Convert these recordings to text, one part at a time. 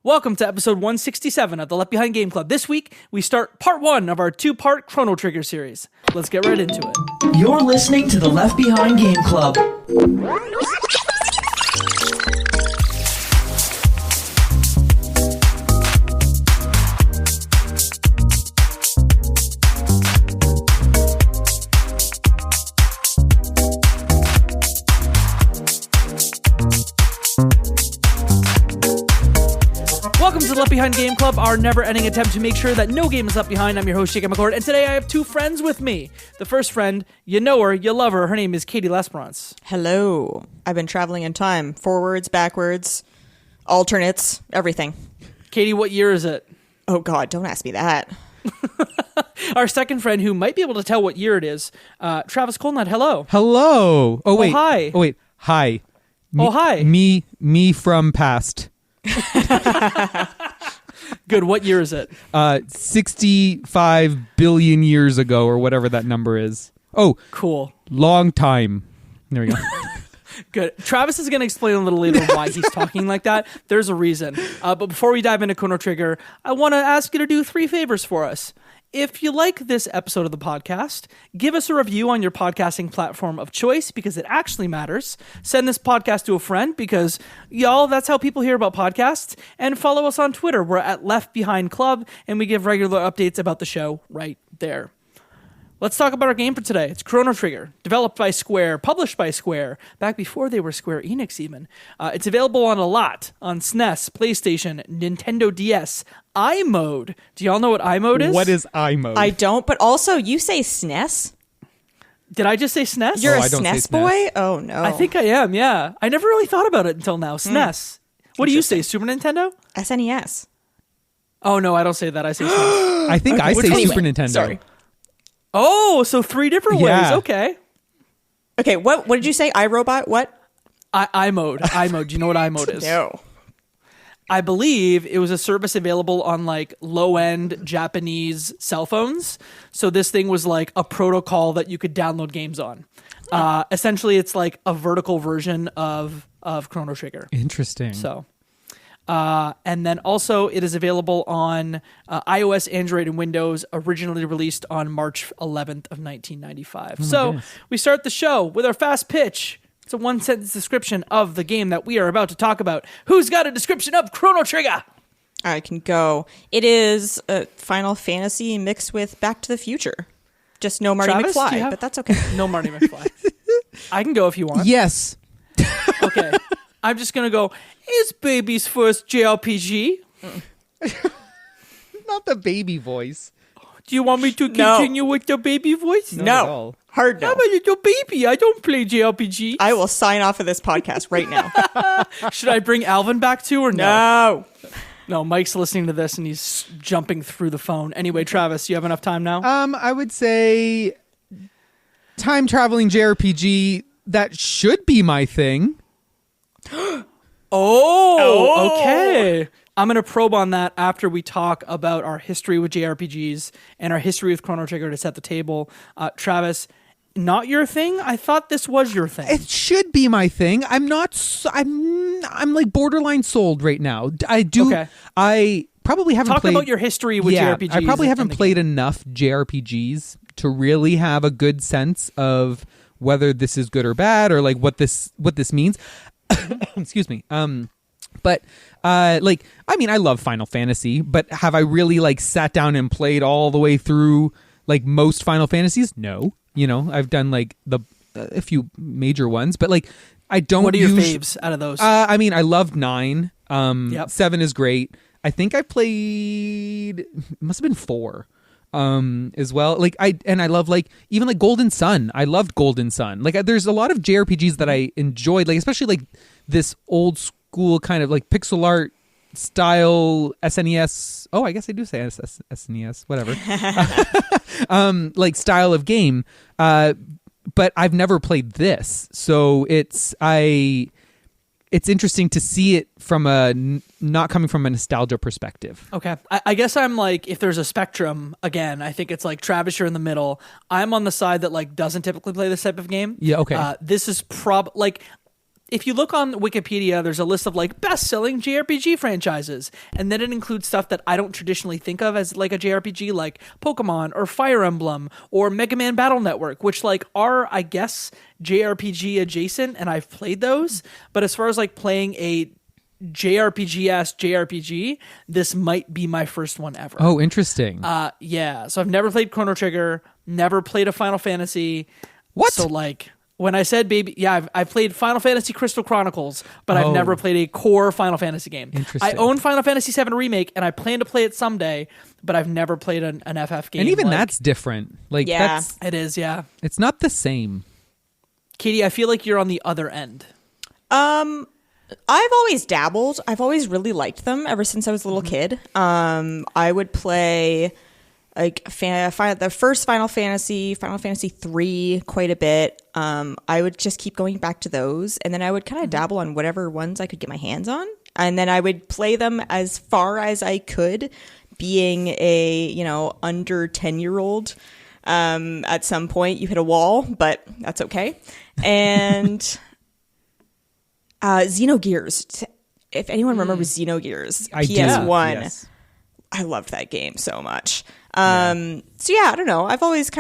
Welcome to episode 167 of the Left Behind Game Club. This week, we start part one of our two-part Chrono Trigger series. Let's get right into it. You're listening to the Left Behind Game Club. Welcome to the Left Behind Game Club, our never-ending attempt to make sure that no game is left behind. I'm your host, Jake McCord, and today I have two friends with me. The first friend, you know her, you love her. Her name is Katie Lesperance. Hello. I've been traveling in time. Forwards, backwards, alternates, everything. Katie, what year is it? Oh, God, don't ask me that. Our second friend, who might be able to tell what year it is, Travis Colnut. Hello. Hello. Oh, wait. Hi. Oh, wait. Hi. Hi. Me from past. Good. What year is it? 65 billion years ago, or whatever that number is. Oh, Cool. long time. There we go. Good. Travis is going to explain a little later why he's talking like that. There's a reason. But before we dive into Chrono Trigger, I want to ask you to do three favors for us. If you like this episode of the podcast, give us a review on your podcasting platform of choice because it actually matters. Send this podcast to a friend because, y'all, that's how people hear about podcasts. And follow us on Twitter. We're at Left Behind Club, and we give regular updates about the show right there. Let's talk about our game for today. It's Chrono Trigger, developed by Square, published by Square, back before they were Square Enix even. It's available on a lot, on SNES, PlayStation, Nintendo DS, iMode. Do y'all know what iMode is? What is iMode? I don't, but also, you say SNES? Did I just say SNES? You're a I don't say SNES boy? SNES. Oh, no. I think I am, yeah. I never really thought about it until now. SNES. What do you say, Super Nintendo? SNES. Oh, no, I don't say that. I say SNES. I think I say Anyway, Super Nintendo. Sorry. Oh, so three different ways. Yeah. Okay. Okay, what did you say? iRobot? What? iMode. iMode. Do you know what iMode is? No. I believe it was a service available on like low-end Japanese cell phones. So this thing was like a protocol that you could download games on. Essentially, it's like a vertical version of Chrono Trigger. Interesting. So, and then also it is available on iOS, Android, and Windows. Originally released on March 11th of 1995. So goodness. we start the show with our fast pitch. It's a one-sentence description of the game that we are about to talk about. Who's got a description of Chrono Trigger? I can go. It is a Final Fantasy mixed with Back to the Future. Just no Marty Travis, do you McFly, have- but that's okay. No Marty McFly. I can go if you want. Yes. Okay. I'm just going to go, it's baby's first JRPG. Not the baby voice. Do you want me to No. continue with the baby voice? Not at all. No. Hard no. I'm a little baby. I don't play JRPG. I will sign off of this podcast right now. Should I bring Alvin back too or no? No. No, Mike's listening to this and he's jumping through the phone. Anyway, Travis, you have enough time now? I would say time traveling JRPG, that should be my thing. Oh, okay. I'm going to probe on that after we talk about our history with JRPGs and our history with Chrono Trigger to set the table. Travis, not your thing? I thought this was your thing. It should be my thing. I'm not. I'm like borderline sold right now. Okay. I probably haven't Talk played. about your history with JRPGs. I probably and haven't the played game. enough JRPGs to really have a good sense of whether this is good or bad, or like what this means. Excuse me. But like, I mean, I love Final Fantasy, but have I really like sat down and played all the way through like most Final Fantasies? No. You know, I've done like a few major ones, but like I don't. What are your faves out of those? I mean, I loved 9. Yep. 7 is great. I think I played. It must have been 4. As well. Like I love like even like Golden Sun. I loved Golden Sun. Like there's a lot of JRPGs that I enjoyed, like especially like this old school kind of like pixel art style SNES. Oh, I guess I do say SNES, whatever. Like style of game. But I've never played this. So it's interesting to see it from not coming from a nostalgia perspective. Okay. I guess I'm like, if there's a spectrum, again, I think it's like Travis, you're in the middle. I'm on the side that like doesn't typically play this type of game. Yeah, okay. This is like if you look on Wikipedia, there's a list of like best-selling JRPG franchises, and then it includes stuff that I don't traditionally think of as like a JRPG, like Pokemon or Fire Emblem or Mega Man Battle Network, which like are, I guess, JRPG adjacent, and I've played those. But as far as like playing a JRPG-ass JRPG, this might be my first one ever. Oh, interesting. Yeah. So I've never played Chrono Trigger, never played a Final Fantasy. What? So like when I said baby, yeah, I've played Final Fantasy Crystal Chronicles, but I've never played a core Final Fantasy game. Interesting. I own Final Fantasy VII Remake, and I plan to play it someday, but I've never played an FF game. And even like, that's different. Like, Yeah. it is, yeah. it's not the same. Katie, I feel like you're on the other end. I've always dabbled. I've always really liked them ever since I was a little kid. I would play like the first Final Fantasy 3 quite a bit. I would just keep going back to those, and then I would kind of dabble on whatever ones I could get my hands on, and then I would play them as far as I could, being a under 10-year-old. At some point you hit a wall, but that's okay. And Xenogears. If anyone remembers Xenogears, I do. PS1, Yes. I loved that game so much. So yeah, I don't know. I've always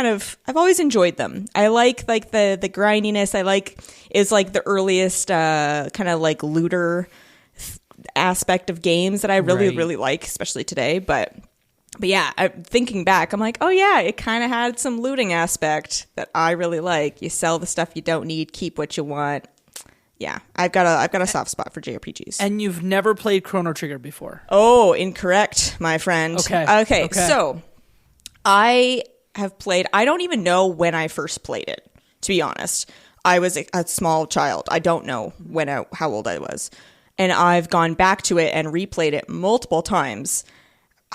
enjoyed them. I like the grindiness. I like is like the earliest kind of like looter aspect of games that I really Right. really like, especially today. But yeah, thinking back, I'm like, oh yeah, it kind of had some looting aspect that I really like. You sell the stuff you don't need, keep what you want. Yeah, I've got a soft spot for JRPGs. And you've never played Chrono Trigger before. Oh, incorrect, my friend. Okay. So I have played. I don't even know when I first played it. To be honest, I was a small child. I don't know how old I was, and I've gone back to it and replayed it multiple times.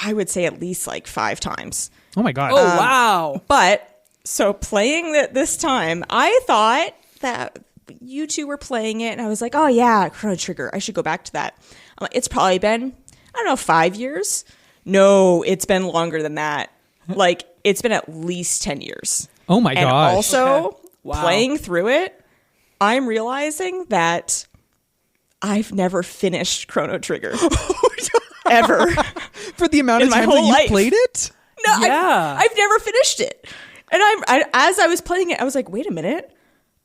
I would say at least like 5 times. Oh my God. Oh, wow. But so playing it this time, I thought that you two were playing it, and I was like, oh yeah, Chrono Trigger, I should go back to that. I'm like, it's probably been, I don't know, 5 years. No, it's been longer than that. Like, it's been at least 10 years. Oh my And gosh. also, Wow. playing through it, I'm realizing that I've never finished Chrono Trigger. Ever. For the amount of in my times whole that you life. played it? No, Yeah. I've never finished it. And as I was playing it, I was like, wait a minute.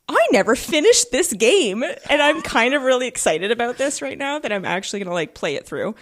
I never finished this game. And I'm kind of really excited about this right now that I'm actually going to like play it through.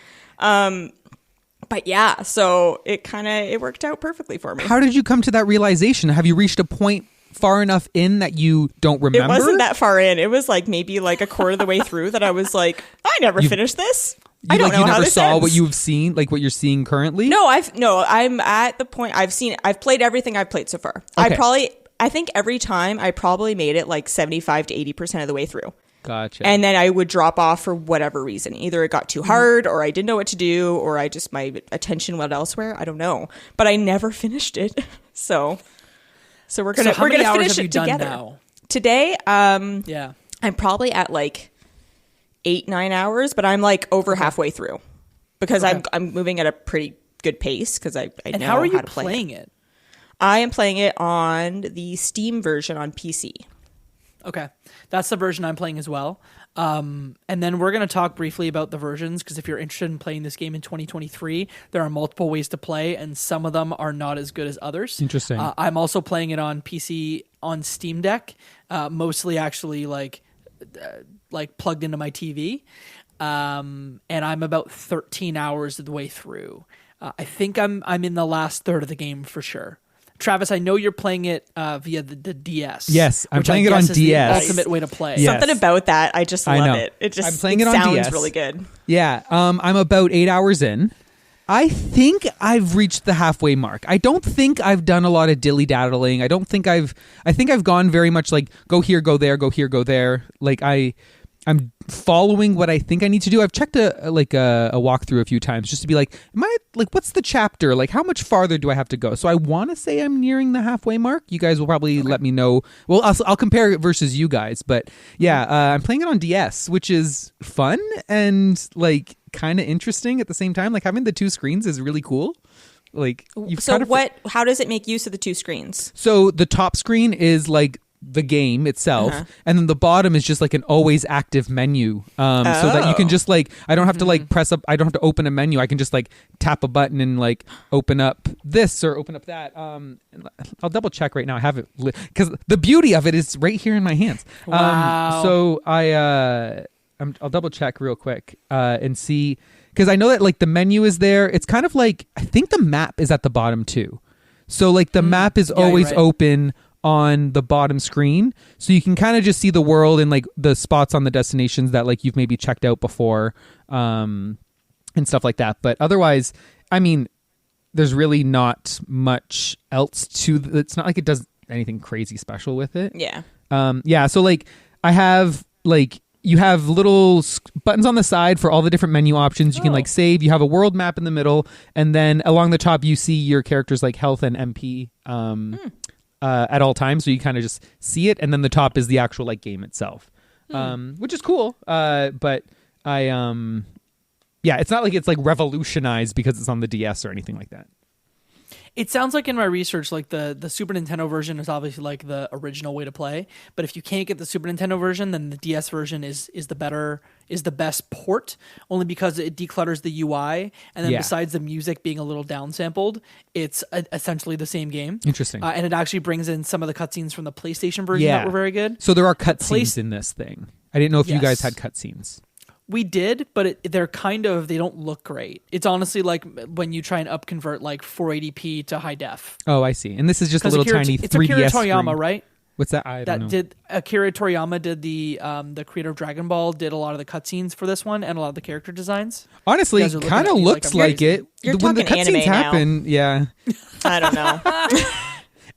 But yeah, so it worked out perfectly for me. How did you come to that realization? Have you reached a point far enough in that you don't remember? It wasn't that far in. It was like maybe like a quarter of the way through that I was like, I never finished this. I don't know you how never this saw ends. what you've seen, like what you're seeing currently? No, I'm at the point I've played everything I've played so far. Okay. I think every time I probably made it like 75 to 80% of the way through. Gotcha. And then I would drop off for whatever reason. Either it got too hard, or I didn't know what to do, or my attention went elsewhere. I don't know. But I never finished it. So we're gonna how many hours finish have you it done together. now? Today, Yeah. I'm probably at like 8-9 hours, but I'm like over halfway through because Okay. I'm moving at a pretty good pace because I And know how are you to play playing it? I am playing it on the Steam version on PC. Okay. That's the version I'm playing as well. And then we're going to talk briefly about the versions, because if you're interested in playing this game in 2023, there are multiple ways to play, and some of them are not as good as others. Interesting. I'm also playing it on PC on Steam Deck, mostly actually like plugged into my TV. And I'm about 13 hours of the way through. I think I'm in the last third of the game for sure. Travis, I know you're playing it via the DS. Yes, I'm which I playing it on guess is DS. The ultimate way to play. Yes. Something about that, I just I love know. it. It just I'm playing it on sounds DS. really good. Yeah, I'm about 8 hours in. I think I've reached the halfway mark. I don't think I've done a lot of dilly-daddling. I think I've gone very much like go here, go there, go here, go there. Like I'm following what I think I need to do. I've checked a walkthrough a few times just to be like, am I like, what's the chapter? Like, how much farther do I have to go? So I want to say I'm nearing the halfway mark. You guys will probably let me know. Well, I'll compare it versus you guys, but yeah, I'm playing it on DS, which is fun and like kind of interesting at the same time. Like having the two screens is really cool. Like So how does it make use of the two screens? So the top screen is like the game itself, and then the bottom is just like an always active menu, so that you can just like, I don't have to like press up, I don't have to open a menu, I can just like tap a button and like open up this or open up that. I'll double check right now, I have it because the beauty of it is right here in my hands. Wow. So I'll double check real quick and see, because I know that like the menu is there. It's kind of like, I think the map is at the bottom too. So like the map is always open on the bottom screen, so you can kind of just see the world and like the spots on the destinations that like you've maybe checked out before, and stuff like that. But otherwise, I mean, there's really not much else to it's not like it does anything crazy special with it. So like I have like, you have little buttons on the side for all the different menu options. You can like save. You have a world map in the middle, and then along the top you see your character's like health and MP at all times. So you kind of just see it, and then the top is the actual like game itself, which is cool. But it's not like it's like revolutionized because it's on the DS or anything like that. It sounds like in my research, like the Super Nintendo version is obviously like the original way to play. But if you can't get the Super Nintendo version, then the DS version is the best port, only because it declutters the UI. And then besides the music being a little downsampled, it's essentially the same game. Interesting. And it actually brings in some of the cutscenes from the PlayStation version that were very good. So there are cutscenes in this thing. I didn't know if you guys had cutscenes. We did, but they don't look great. It's honestly like when you try and upconvert like 480p to high def. Oh, I see. And this is just a little tiny 3DS. It's Akira Toriyama, screen. right? What's that? I don't know. Akira Toriyama did the creator of Dragon Ball, did a lot of the cutscenes for this one and a lot of the character designs. Honestly, it kind of looks like it. You're when the talking cutscenes anime happen, now. Yeah. I don't know.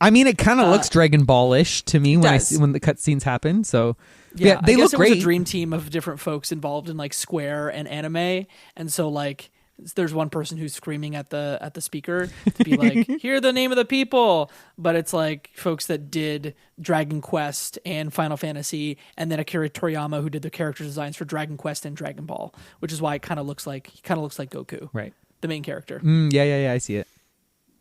I mean, it kind of looks Dragon Ball-ish to me when the cutscenes happen. So yeah, they look great. It was a dream team of different folks involved in like Square and anime, and so like there's one person who's screaming at the speaker to be like, "Hear the name of the people," but it's like folks that did Dragon Quest and Final Fantasy, and then Akira Toriyama who did the character designs for Dragon Quest and Dragon Ball, which is why it kind of looks like Goku, right? The main character. Yeah, I see it.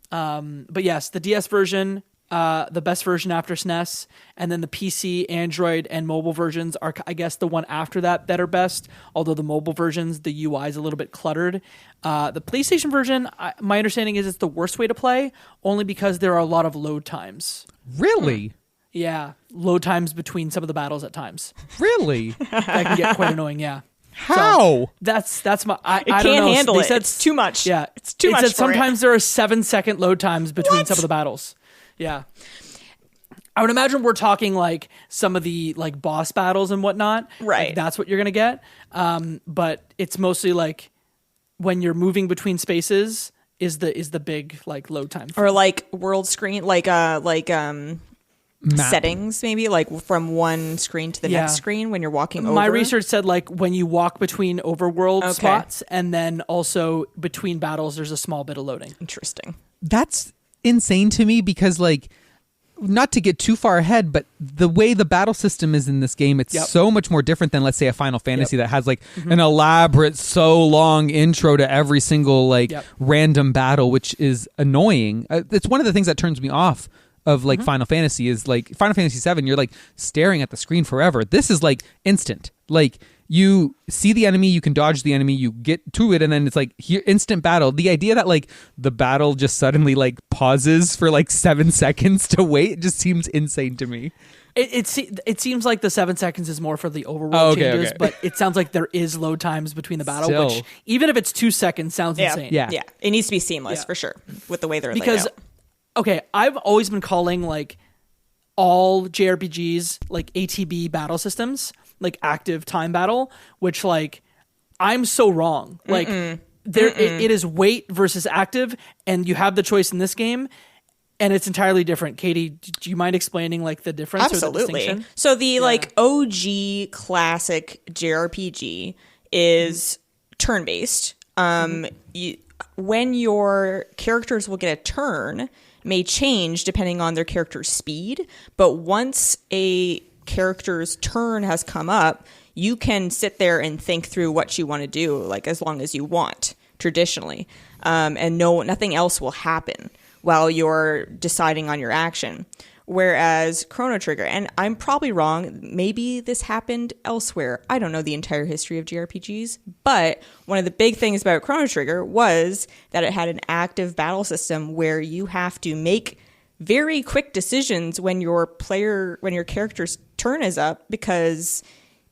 But yes, the DS version, the best version after SNES, and then the PC, Android, and mobile versions are, I guess, the one after that are best. Although the mobile versions, the UI is a little bit cluttered. The PlayStation version, my understanding is it's the worst way to play, only because there are a lot of load times. Really? Yeah, load times between some of the battles at times. Really? That can get quite annoying. Yeah. How? So that's my. I don't can't know. handle it. Said, it's too much. Yeah, it's too much. It said sometimes there are 7-second load times between some of the battles. Yeah. I would imagine we're talking like some of the like boss battles and whatnot. Right. Like, that's what you're gonna get. But it's mostly like when you're moving between spaces is the big like load time. Or like world screen, like settings maybe, like from one screen to the next screen when you're walking over. My research said like when you walk between overworld spots, and then also between battles there's a small bit of loading. Interesting. That's insane to me because like, not to get too far ahead, but the way the battle system is in this game, it's so much more different than, let's say, a Final Fantasy that has like an elaborate, so long intro to every single like random battle, which is annoying. It's one of the things that turns me off of like Final Fantasy is like Final Fantasy 7, you're like staring at the screen forever. This is like instant. Like you see the enemy, you can dodge the enemy, you get to it, and then it's like here, instant battle. The idea that like the battle just suddenly like pauses for like 7 seconds to wait just seems insane to me. It seems like the 7 seconds is more for the overworld changes, but it sounds like there is load times between the battle, which even if it's 2 seconds sounds insane. Yeah, it needs to be seamless for sure with the way they're laid out. Okay, I've always been calling like all JRPGs like ATB battle systems, like active time battle, which like I'm so wrong. Like it is wait versus active, and you have the choice in this game, and it's entirely different. Katie, do you mind explaining like the difference? Absolutely. Or the distinction? So the like OG classic JRPG is turn based. When your characters will get a turn may change depending on their character's speed, but once a character's turn has come up, you can sit there and think through what you want to do, like as long as you want, traditionally, and nothing else will happen while you're deciding on your action. Whereas Chrono Trigger, and I'm probably wrong, maybe this happened elsewhere. I don't know the entire history of JRPGs, but one of the big things about Chrono Trigger was that it had an active battle system where you have to make very quick decisions when your character's turn is up, because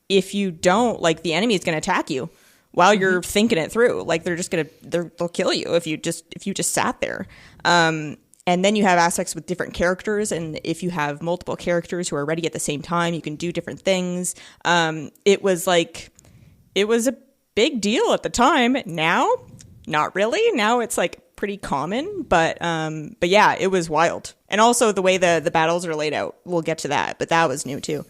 if you don't, like, the enemy is going to attack you while you're thinking it through. Like, they'll kill you if you just sat there. And then you have aspects with different characters, and if you have multiple characters who are ready at the same time, you can do different things. It was a big deal at the time. Now, not really. Now it's like pretty common, but yeah, it was wild. And also the way the battles are laid out. We'll get to that, but that was new too.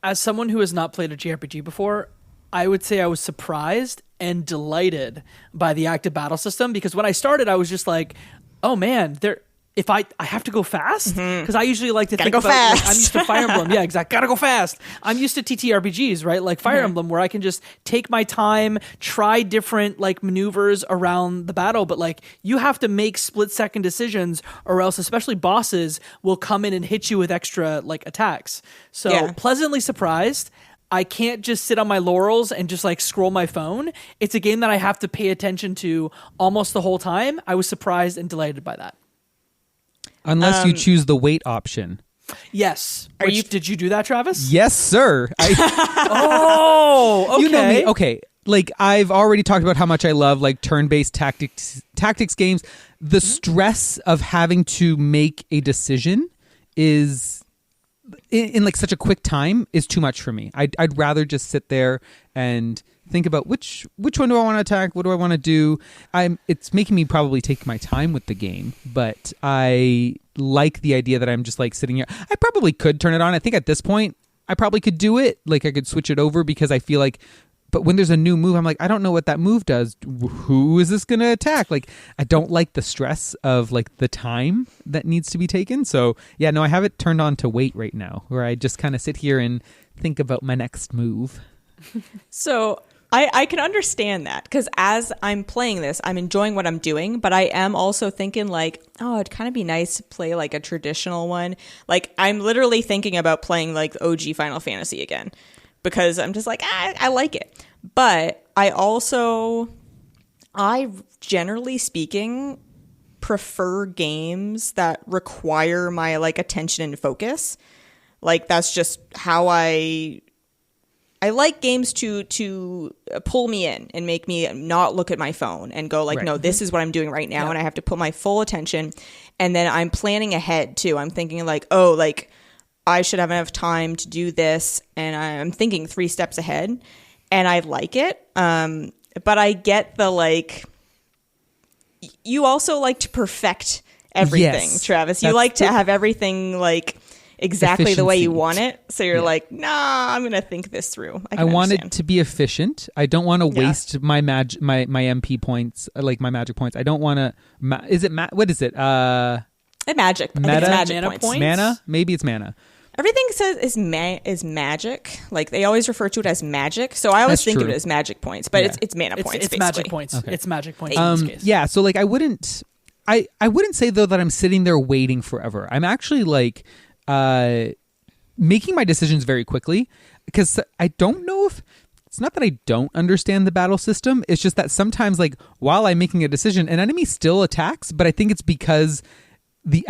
As someone who has not played a JRPG before, I would say I was surprised and delighted by the active battle system, because when I started, I was just like, oh man, if I have to go fast, because I usually like to think about, like, I'm used to Fire Emblem. Yeah, exactly. Gotta go fast. I'm used to TTRPGs, right? Like Fire Emblem, where I can just take my time, try different like maneuvers around the battle. But like, you have to make split-second decisions, or else, especially bosses, will come in and hit you with extra like attacks. So pleasantly surprised. I can't just sit on my laurels and just like scroll my phone. It's a game that I have to pay attention to almost the whole time. I was surprised and delighted by that. Unless you choose the wait option. Yes. Did you do that, Travis? Yes, sir. Oh, okay. You know me. Okay. Like, I've already talked about how much I love like turn-based tactics games. The stress of having to make a decision is in like such a quick time is too much for me. I'd rather just sit there and think about which one do I want to attack? What do I want to do? It's making me probably take my time with the game, but I like the idea that I'm just like sitting here. I probably could turn it on. I think at this point I probably could do it. Like, I could switch it over, because I feel like, but when there's a new move, I'm like, I don't know what that move does. Who is this going to attack? Like, I don't like the stress of like the time that needs to be taken. So yeah, no, I have it turned on to wait right now, where I just kind of sit here and think about my next move. So I can understand that, because as I'm playing this, I'm enjoying what I'm doing, but I am also thinking like, oh, it'd kind of be nice to play like a traditional one. Like, I'm literally thinking about playing like OG Final Fantasy again, because I'm just like, I like it. But I generally speaking prefer games that require my like attention and focus. Like, that's just how I like games to pull me in and make me not look at my phone and go like, no, this is what I'm doing right now. And I have to put my full attention. And then I'm planning ahead too. I'm thinking like, oh, like, I should have enough time to do this. And I'm thinking 3 steps ahead, and I like it. But I get the, like, you also like to perfect everything, yes, Travis. You like to have everything like exactly the way you want it. So you're like, nah, I'm going to think this through. I want it to be efficient. I don't want to waste my MP points, like my magic points. I don't want to, what is it? Magic. I think it's magic points. Mana? Maybe it's mana. Everything says is magic. Like, they always refer to it as magic. So I always think of it as magic points, but it's mana points. It's magic points. Okay. It's magic points. In this case. Yeah. So like, I wouldn't say though that I'm sitting there waiting forever. I'm actually like making my decisions very quickly, because I don't know if it's not that I don't understand the battle system. It's just that sometimes, like, while I'm making a decision, an enemy still attacks, but I think it's because the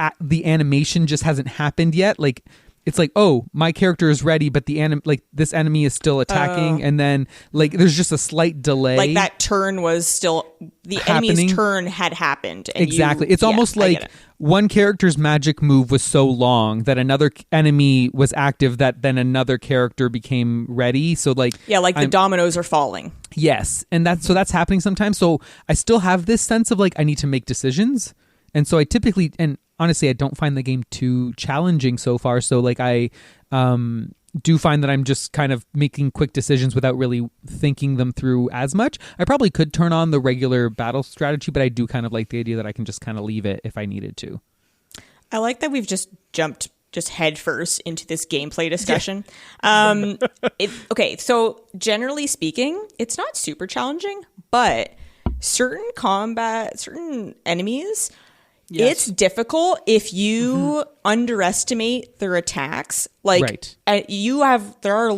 animation just hasn't happened yet. Like, it's like, oh, my character is ready, but this enemy is still attacking, and then like there's just a slight delay. Like, that turn was still the enemy's turn had happened. And exactly. It's almost like one character's magic move was so long that another enemy was active, that then another character became ready. So like, the dominoes are falling. Yes, and that's happening sometimes. So I still have this sense of like, I need to make decisions, and so I typically, and honestly, I don't find the game too challenging so far. So like, I do find that I'm just kind of making quick decisions without really thinking them through as much. I probably could turn on the regular battle strategy, but I do kind of like the idea that I can just kind of leave it if I needed to. I like that we've just jumped head first into this gameplay discussion. Okay, so generally speaking, it's not super challenging, but certain enemies, It's difficult if you underestimate their attacks. Like there are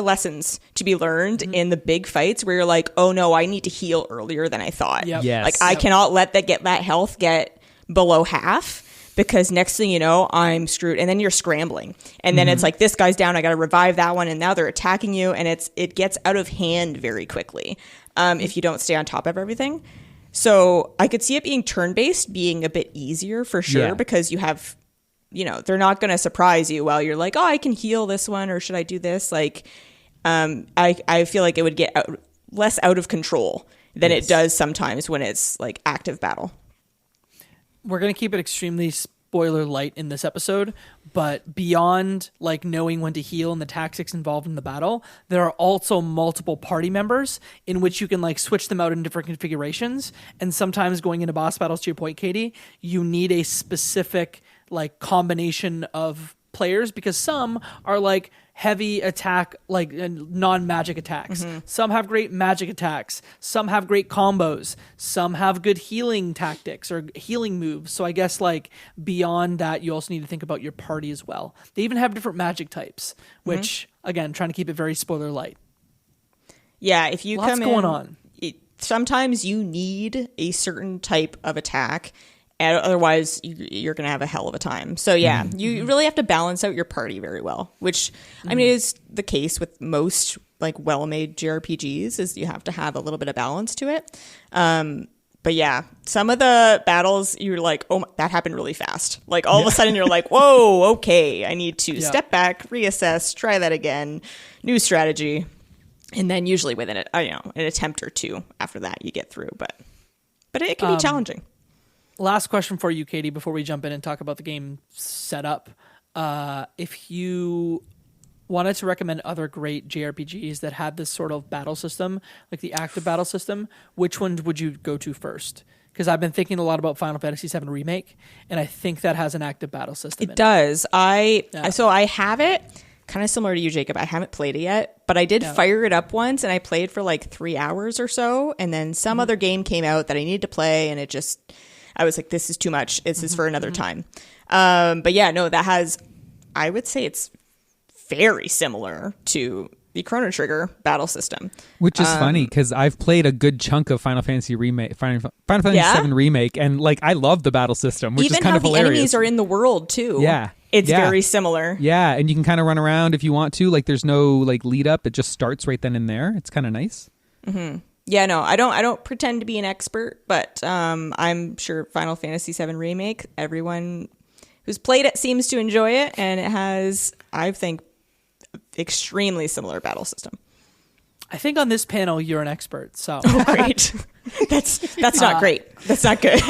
lessons to be learned in the big fights where you're like, oh no, I need to heal earlier than I thought. Yep. Yes. Like I cannot let that health get below half, because next thing you know, I'm screwed. And then you're scrambling. And then it's like, this guy's down, I got to revive that one. And now they're attacking you. And it gets out of hand very quickly if you don't stay on top of everything. So I could see it being turn-based being a bit easier for sure, because you have, they're not going to surprise you while you're like, oh, I can heal this one, or should I do this? Like, I feel like it would get less out of control than it does sometimes when it's like active battle. We're going to keep it extremely spoiler light in this episode, but beyond like knowing when to heal and the tactics involved in the battle, there are also multiple party members in which you can like switch them out in different configurations. And sometimes going into boss battles, to your point, Katie, you need a specific like combination of players, because some are like heavy attack, like non-magic attacks. Some have great magic attacks. Some have great combos. Some have good healing tactics or healing moves. So I guess like beyond that, you also need to think about your party as well. They even have different magic types, which again, trying to keep it very spoiler light. Yeah, if you Lots come going in, on. Sometimes you need a certain type of attack. Otherwise, you're going to have a hell of a time. So, yeah, you really have to balance out your party very well, which, I mean, is the case with most, like, well-made JRPGs, is you have to have a little bit of balance to it. But, yeah, some of the battles, you're like, oh, that happened really fast. Like, all of a sudden, you're like, whoa, okay, I need to step back, reassess, try that again, new strategy. And then usually within an attempt or two after that, you get through. But it can be challenging. Last question for you, Katie, before we jump in and talk about the game setup. If you wanted to recommend other great JRPGs that had this sort of battle system, like the active battle system, which one would you go to first? Because I've been thinking a lot about Final Fantasy VII Remake, and I think that has an active battle system. It does. So I have it, kind of similar to you, Jacob. I haven't played it yet, but I did fire it up once, and I played for like 3 hours or so, and then some other game came out that I needed to play, and I was like, this is too much. This is for another time. But yeah, no, that has, I would say it's very similar to the Chrono Trigger battle system. Which is funny, because I've played a good chunk of Final Fantasy Final Fantasy VII Remake, and like I love the battle system, which is kind of hilarious. Even how the enemies are in the world too. Yeah. It's very similar. Yeah, and you can kind of run around if you want to. Like there's no like lead up. It just starts right then and there. It's kind of nice. Mm-hmm. Yeah, no, I don't pretend to be an expert, but I'm sure Final Fantasy VII Remake, everyone who's played it seems to enjoy it, and it has, I think, extremely similar battle system. I think on this panel you're an expert. So great. That's not great. That's not good.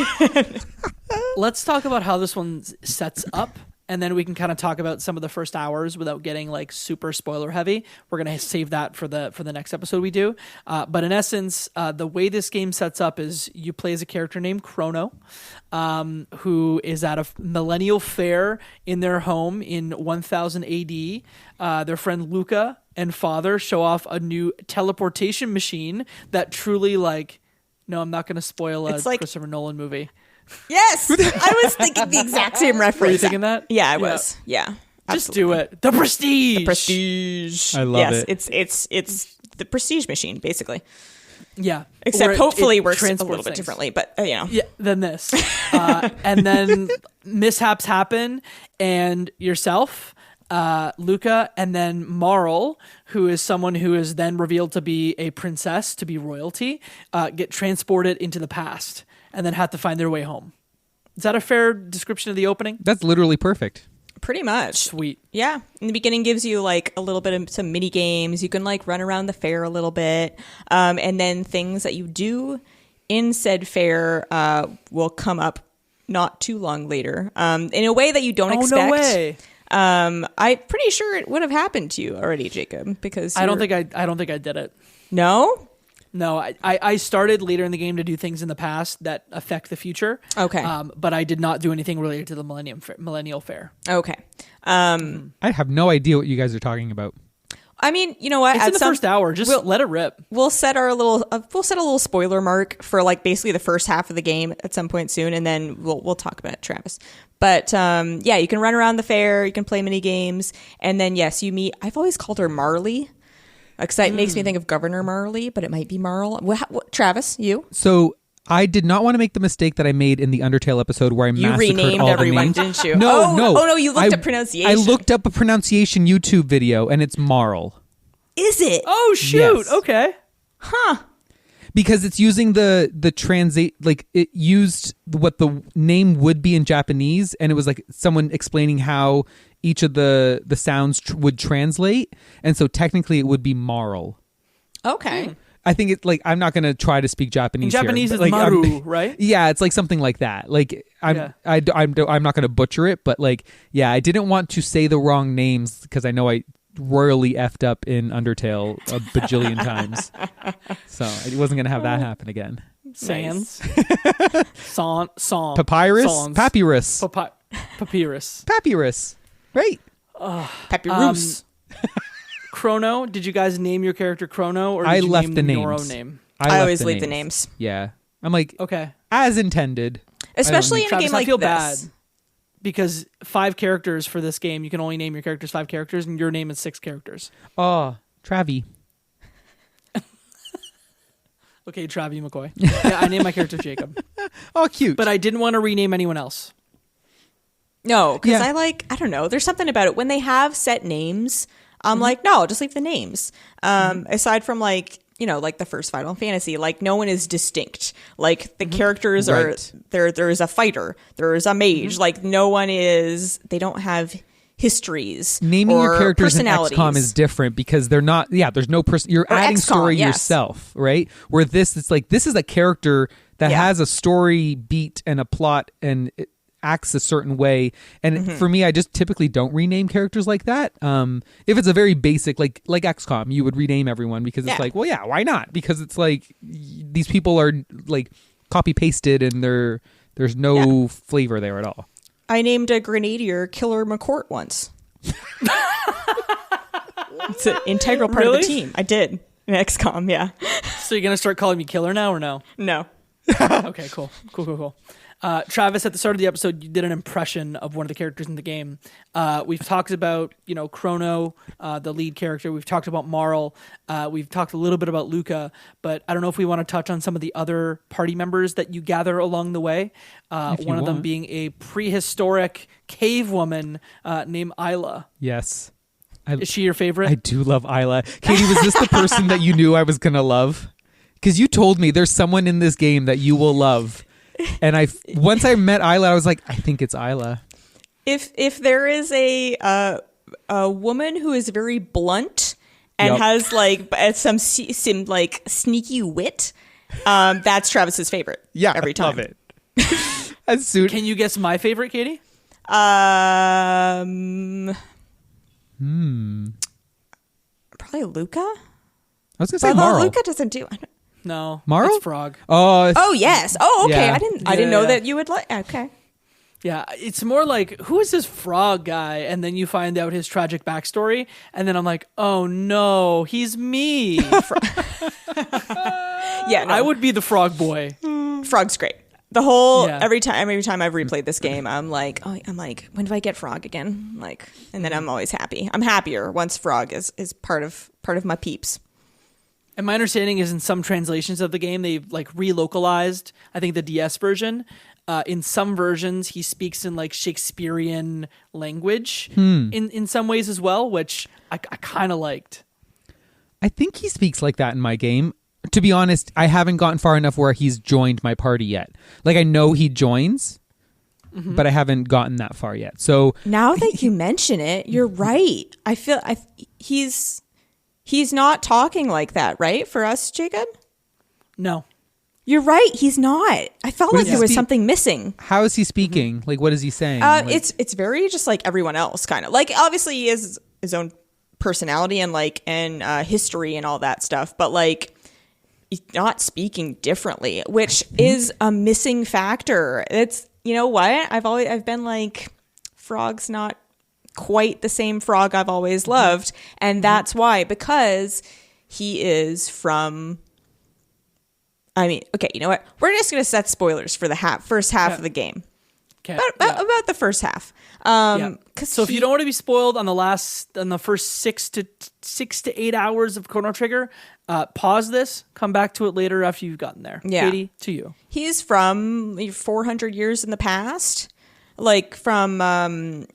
Let's talk about how this one sets up. And then we can kind of talk about some of the first hours without getting like super spoiler heavy. We're going to save that for the next episode we do. But in essence, the way this game sets up is you play as a character named Chrono, who is at a millennial fair in their home in 1000 AD. Their friend Luca and father show off a new teleportation machine that truly no, I'm not going to spoil a Christopher Nolan movie. Yes, I was thinking the exact same reference. Were you thinking that? Yeah, I was. Yeah, just do it. The Prestige. The Prestige. I love it. It's the Prestige machine, basically. Yeah, except hopefully it works a little bit differently. But yeah, than this. And then mishaps happen, and yourself, Luca, and then Marl, who is someone who is then revealed to be a princess, to be royalty, get transported into the past. And then have to find their way home. Is that a fair description of the opening? That's literally perfect. Pretty much. Sweet. Yeah. In the beginning gives you like a little bit of some mini games. You can like run around the fair a little bit. And then things that you do in said fair will come up not too long later in a way that you don't expect. No way. I'm pretty sure it would have happened to you already, Jacob, because I don't think I did it. No? No, I started later in the game to do things in the past that affect the future. Okay. But I did not do anything related to the Millennial Fair. Okay. I have no idea what you guys are talking about. I mean, you know what? It's in the first hour. Just let it rip. We'll set a little spoiler mark for like basically the first half of the game at some point soon, and then we'll talk about it, Travis. But yeah, you can run around the fair, you can play mini games, and then yes, you meet. I've always called her Marley, because it makes me think of Governor Marley, but it might be Marl. Travis, you? So I did not want to make the mistake that I made in the Undertale episode where I massacred renamed all everyone, the names. didn't you? No. Oh no, you looked up pronunciation. I looked up a pronunciation YouTube video, and it's Marl. Is it? Oh shoot! Yes. Okay. Huh. Because it's using the translate, like it used what the name would be in Japanese, and it was like someone explaining how each of the sounds would translate, and so technically it would be Marl. Okay. I think it's like, I'm not going to try to speak Japanese. In Japanese here, is like, Maru, right? Yeah, it's like something like that. Like I'm not going to butcher it, but like yeah, I didn't want to say the wrong names because I know I royally effed up in Undertale a bajillion times, so I wasn't going to have that happen again. Sans, song, Papyrus, songs. papyrus, Papyrus, papyrus, right? Papyrus. Chrono. Did you guys name your character Chrono, or did I you left name the names. your own name? I always leave the names. Yeah, I'm like Okay. as intended. Especially in a Travis, game like I feel this. bad because 5 characters for this game. You can only name your characters 5 characters, and your name is 6 characters. Oh, Travi. Okay, Travis McCoy. Yeah, I named my character Jacob, Oh, cute. but I didn't want to rename anyone else. No, because Yeah. I don't know. There's something about it. When they have set names, I'm like, no, just leave the names. Aside from like, you know, like the first Final Fantasy, like no one is distinct. Like the characters Right. are, there is a fighter, there is a mage. Like no one is, they don't have histories. Naming or your characters in personalities. XCOM is different because they're not. Yeah, there's no person. You're Or adding XCOM, story yes. yourself, right? Where it's like this is a character that Yeah. has a story beat and a plot and it acts a certain way. And for me, I just typically don't rename characters like that. If it's a very basic like XCOM, you would rename everyone because it's Yeah. like, well, yeah, why not? Because it's like these people are like copy pasted and there's no flavor there at all. I named a grenadier Killer McCourt once. It's an integral part of Really? the team. I did in XCOM, yeah. So you're gonna start calling me Killer now, or no? No. Okay, cool. Travis, at the start of the episode, you did an impression of one of the characters in the game. We've talked about, Chrono, the lead character. We've talked about Marl. We've talked a little bit about Luca, but I don't know if we want to touch on some of the other party members that you gather along the way. One of them being a prehistoric cave woman named Isla. Yes. Is she your favorite? I do love Isla. Katie, was this the person that you knew I was going to love? Because you told me there's someone in this game that you will love. And once I met Isla, I was like, I think it's Isla. If there is a woman who is very blunt and Yep. has like some like sneaky wit, that's Travis's favorite. Yeah, every time. love it. As soon Can you guess my favorite, Katie? Probably Luca. I was going to say Although Marl. Luca doesn't do. No. Marl? It's Frog. Oh yes. Oh okay. Yeah. I didn't know Yeah. that you would like. Okay. Yeah, it's more like, who is this frog guy? And then you find out his tragic backstory, and then I'm like, oh no, he's me. Yeah. No, I would be the frog boy. Frog's great. The whole Yeah. every time I've replayed this game, I'm like, when do I get Frog again? Like, and then I'm always happy. I'm happier once Frog is part of my peeps. And my understanding is in some translations of the game, they've like relocalized, I think, the DS version. In some versions, he speaks in like Shakespearean language in some ways as well, which I kind of liked. I think he speaks like that in my game. To be honest, I haven't gotten far enough where he's joined my party yet. Like, I know he joins, but I haven't gotten that far yet. So Now that you mention it, you're right. I feel he's not talking like that, right? For us, Jacob? No. You're right. He's not. I felt What like does there he was speak- something missing. how is he speaking? Like, what is he saying? Like, It's very just like everyone else, kind of. Like, obviously, he has his own personality and history and all that stuff, but like, he's not speaking differently, which is a missing factor. It's, you know what? I've been like, Frog's not quite the same Frog I've always loved. And that's why, because he is from... I mean, okay, you know what? We're just going to set spoilers for the first half of the game. Okay. About the first half. So if you don't want to be spoiled on the first 6 to 8 hours of Chrono Trigger, pause this, come back to it later after you've gotten there. Yeah. Katie, to you. He's from 400 years in the past, like from I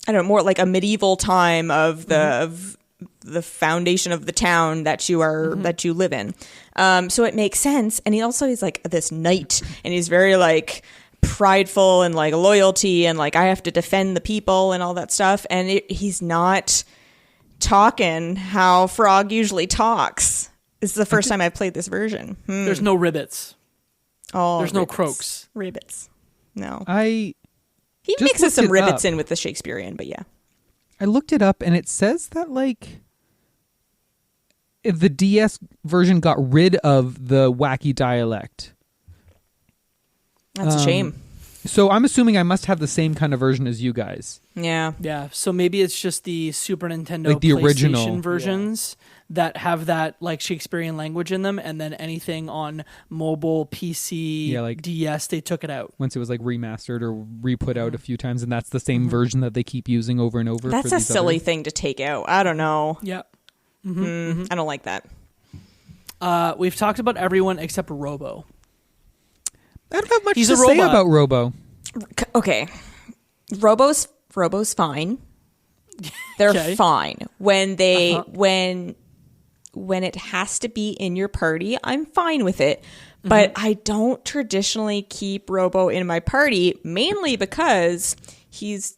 don't know, more like a medieval time of the foundation of the town that you live in. So it makes sense. And he's like this knight, and he's very like prideful and like loyalty and like I have to defend the people and all that stuff. And he's not talking how Frog usually talks. This is the first time I've played this version. There's no ribbits. Oh, there's no croaks. Ribbits. No. I He just mixes some looked it ribbits up. in with the Shakespearean, but yeah. I looked it up, and it says that like if the DS version got rid of the wacky dialect. That's a shame. So I'm assuming I must have the same kind of version as you guys. Yeah. Yeah, so maybe it's just the Super Nintendo, Like the PlayStation original. versions that have that like Shakespearean language in them, and then anything on mobile, PC, Yeah, like- DS, they took it out. Once it was like remastered or re-put out a few times, and that's the same version that they keep using over and over. That's for a these silly other- thing to take out. I don't know. Yeah. I don't like that. We've talked about everyone except Robo. I don't have much He's to a say robot. about Robo. Okay. Robo's fine. They're Okay. fine. When they when it has to be in your party, I'm fine with it. But I don't traditionally keep Robo in my party, mainly because he's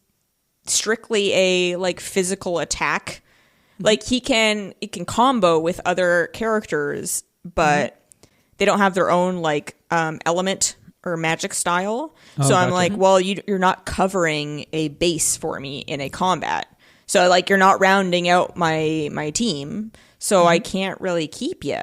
strictly a like physical attack. Like it can combo with other characters, but they don't have their own like element or magic style. So I'm gotcha. like, well, you're not covering a base for me in a combat. So like you're not rounding out my team. So I can't really keep you.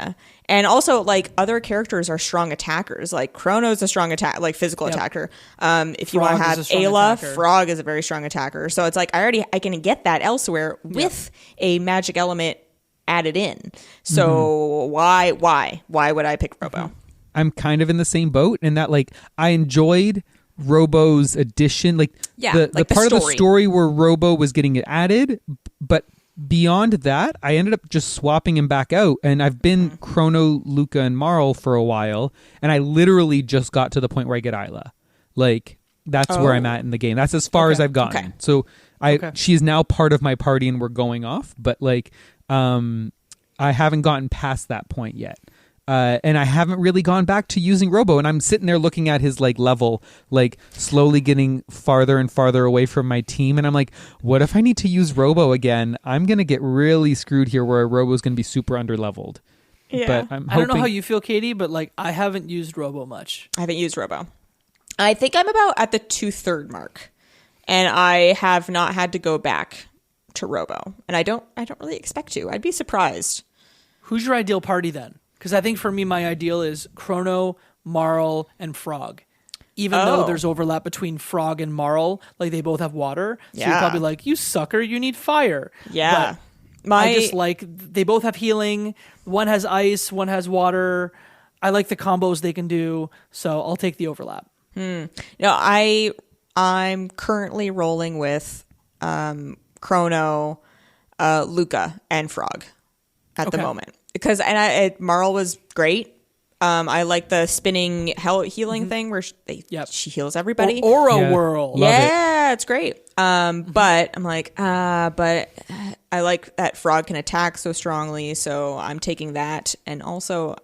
And also like other characters are strong attackers. Like Chrono's a strong attack, like physical attacker. If you want Frog to is have a strong Ayla, attacker. Frog is a very strong attacker. So it's like I can get that elsewhere with a magic element added in. So why would I pick Robo? I'm kind of in the same boat in that like I enjoyed Robo's addition, like Yeah, the like the part of the story. story where Robo was getting added, but beyond that, I ended up just swapping him back out, and I've been Chrono, Luca, and Marl for a while, and I literally just got to the point where I get Isla. Like that's where I'm at in the game. That's as far as I've gotten. Okay. So she is now part of my party, and we're going off, but like I haven't gotten past that point yet. And I haven't really gone back to using Robo, and I'm sitting there looking at his like level, like slowly getting farther and farther away from my team, and I'm like, what if I need to use Robo again? I'm gonna get really screwed here, where Robo's gonna be super underleveled. Yeah. But I'm I don't know hoping- how you feel, Katie, but like I haven't used Robo much. I haven't used Robo. I think I'm about at the 2/3 mark, and I have not had to go back to Robo, and I don't really expect to. I'd be surprised. Who's your ideal party then? Because I think for me, my ideal is Chrono, Marl, and Frog. Even though Oh. there's overlap between Frog and Marl, like they both have water. So you're Yeah. probably like, you sucker, you need fire. Yeah. But I just like, they both have healing. One has ice, one has water. I like the combos they can do. So I'll take the overlap. No, I'm currently rolling with Chrono, Luca, and Frog at the Okay. moment. Because Marl was great. I like the spinning healing thing where she heals everybody. Aura Yeah. World. Love it. Yeah, it's great. But I'm like, but I like that Frog can attack so strongly, so I'm taking that. And also,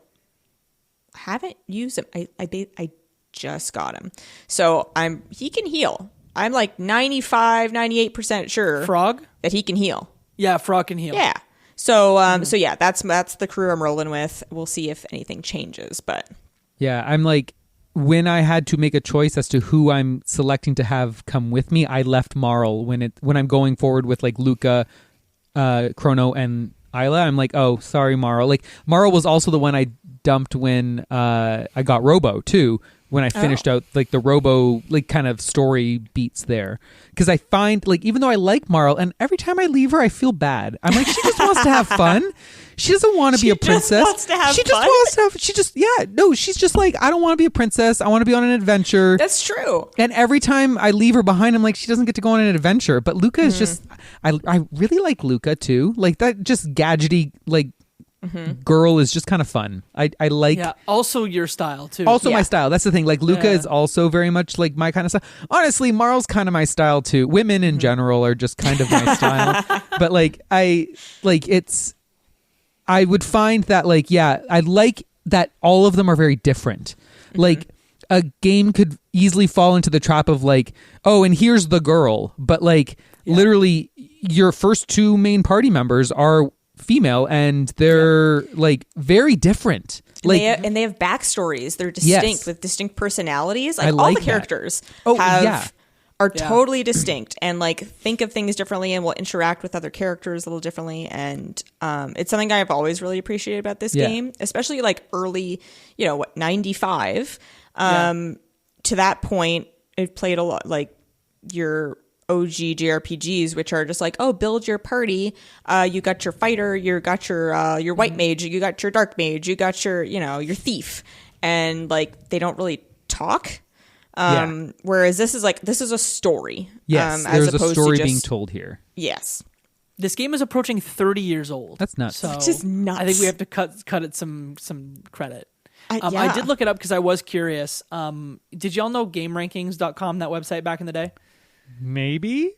haven't used him. I just got him, so he can heal. I'm like 98% sure Frog? that he can heal. Yeah, Frog can heal. Yeah. So yeah, that's the crew I'm rolling with. We'll see if anything changes, but Yeah, I'm like, when I had to make a choice as to who I'm selecting to have come with me, I left Marl when I'm going forward with like Luca, Chrono, and Isla. I'm like, oh, sorry, Marl. Like Marl was also the one I dumped when I got Robo too, when I finished out like the Robo like kind of story beats there, because I find like even though I like Marl, and every time I leave her I feel bad. I'm like, she just wants to have fun. She doesn't want to be a princess. She's just like, I don't want to be a princess. I want to be on an adventure. That's true. And every time I leave her behind, I'm like, she doesn't get to go on an adventure. But Luca is just, I really like Luca too. Like that just gadgety like girl is just kind of fun. I like. Yeah. Also your style too. Also my style. That's the thing. Like Luca is also very much like my kind of style. Honestly, Marl's kind of my style too. Women in general are just kind of my style. But like I would find that like, I like that all of them are very different. Like a game could easily fall into the trap of like, oh, and here's the girl. But like literally your first two main party members are female and they're like very different. Like, and they have backstories. They're distinct with distinct personalities. Like all the characters are totally distinct and like think of things differently and will interact with other characters a little differently. And it's something I've always really appreciated about this game, especially like early, 95. To that point, it played a lot like your OG JRPGs, which are just like, oh, build your party. You got your fighter, you got your white mage, you got your dark mage, you got your, your thief. And like, they don't really talk. Whereas this is a story. Yes, as there's a story being told here. Yes. This game is approaching 30 years old. That's nuts. So which is nuts. I think we have to cut it some credit. Yeah. I did look it up because I was curious. Did y'all know GameRankings.com, that website back in the day? Maybe.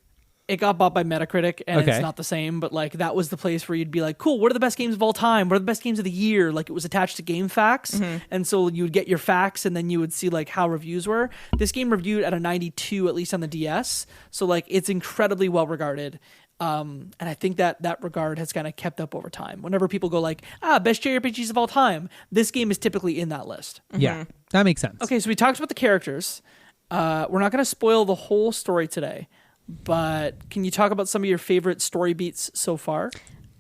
It got bought by Metacritic, and it's not the same, but like that was the place where you'd be like, cool, what are the best games of all time? What are the best games of the year? Like it was attached to GameFAQs, and so you would get your facts, and then you would see like how reviews were. This game reviewed at a 92, at least on the DS, so like it's incredibly well regarded. And I think that regard has kind of kept up over time. Whenever people go like, best JRPGs of all time, this game is typically in that list. Yeah, that makes sense. Okay, so we talked about the characters. We're not going to spoil the whole story today, but can you talk about some of your favorite story beats so far?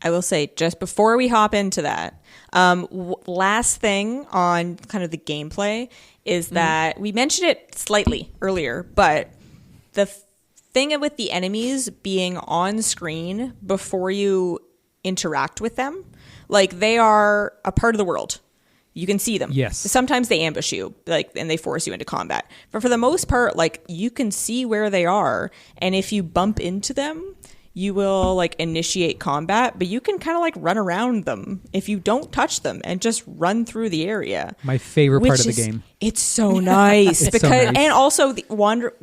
I will say, just before we hop into that, last thing on kind of the gameplay is that we mentioned it slightly earlier, but the thing with the enemies being on screen before you interact with them, like they are a part of the world. You can see them. Yes. Sometimes they ambush you, like, and they force you into combat. But for the most part, like, you can see where they are, and if you bump into them, you will like initiate combat, but you can kind of like run around them if you don't touch them and just run through the area. My favorite part of the game. It's so nice It's so nice. and also the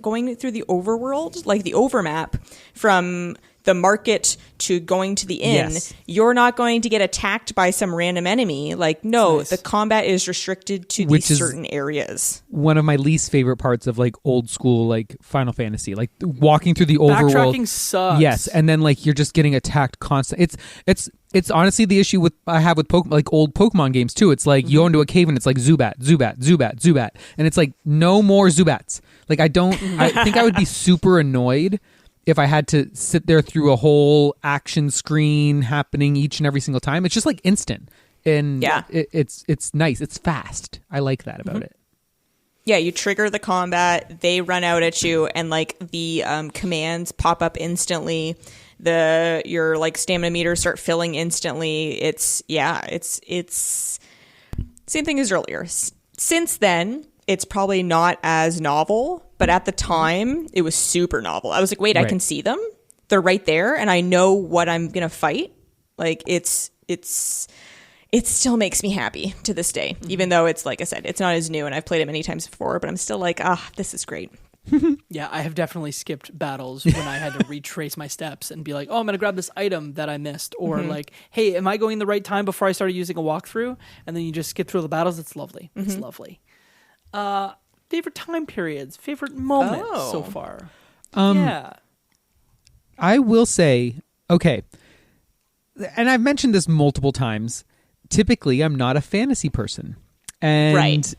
going through the overworld, like the overmap from the market to going to the inn, you're not going to get attacked by some random enemy. Like, no, the combat is restricted to these certain areas. One of my least favorite parts of like old school, like Final Fantasy, like walking through the overworld. Backtracking sucks. Yes. And then like you're just getting attacked constantly. It's honestly the issue I have with like old Pokemon games too. It's like you go into a cave and it's like Zubat, Zubat, Zubat, Zubat. And it's like no more Zubats. Like I think I would be super annoyed if I had to sit there through a whole action screen happening each and every single time. It's just like instant. And it's nice. It's fast. I like that about it. Yeah, you trigger the combat, they run out at you, and like the commands pop up instantly. Your like stamina meters start filling instantly. It's same thing as earlier. Since then, it's probably not as novel, but at the time, it was super novel. I was like, wait, I can see them. They're right there, and I know what I'm gonna fight. Like it still makes me happy to this day, even though it's like I said, it's not as new, and I've played it many times before. But I'm still like, this is great. Yeah, I have definitely skipped battles when I had to retrace my steps and be like, oh, I'm going to grab this item that I missed. Or like, hey, am I going the right time before I started using a walkthrough? And then you just skip through the battles. It's lovely. It's lovely. Favorite time periods, favorite moments so far? I will say, okay, and I've mentioned this multiple times, typically I'm not a fantasy person. And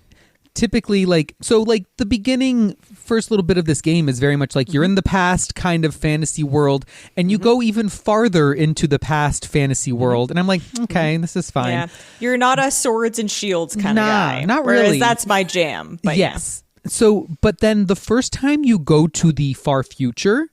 typically like the beginning first little bit of this game is very much like you're in the past kind of fantasy world, and you go even farther into the past fantasy world, and I'm like, okay, this is fine. Yeah, you're not a swords and shields kind of guy. Not whereas really. That's my jam. But yes. So, but then the first time you go to the far future,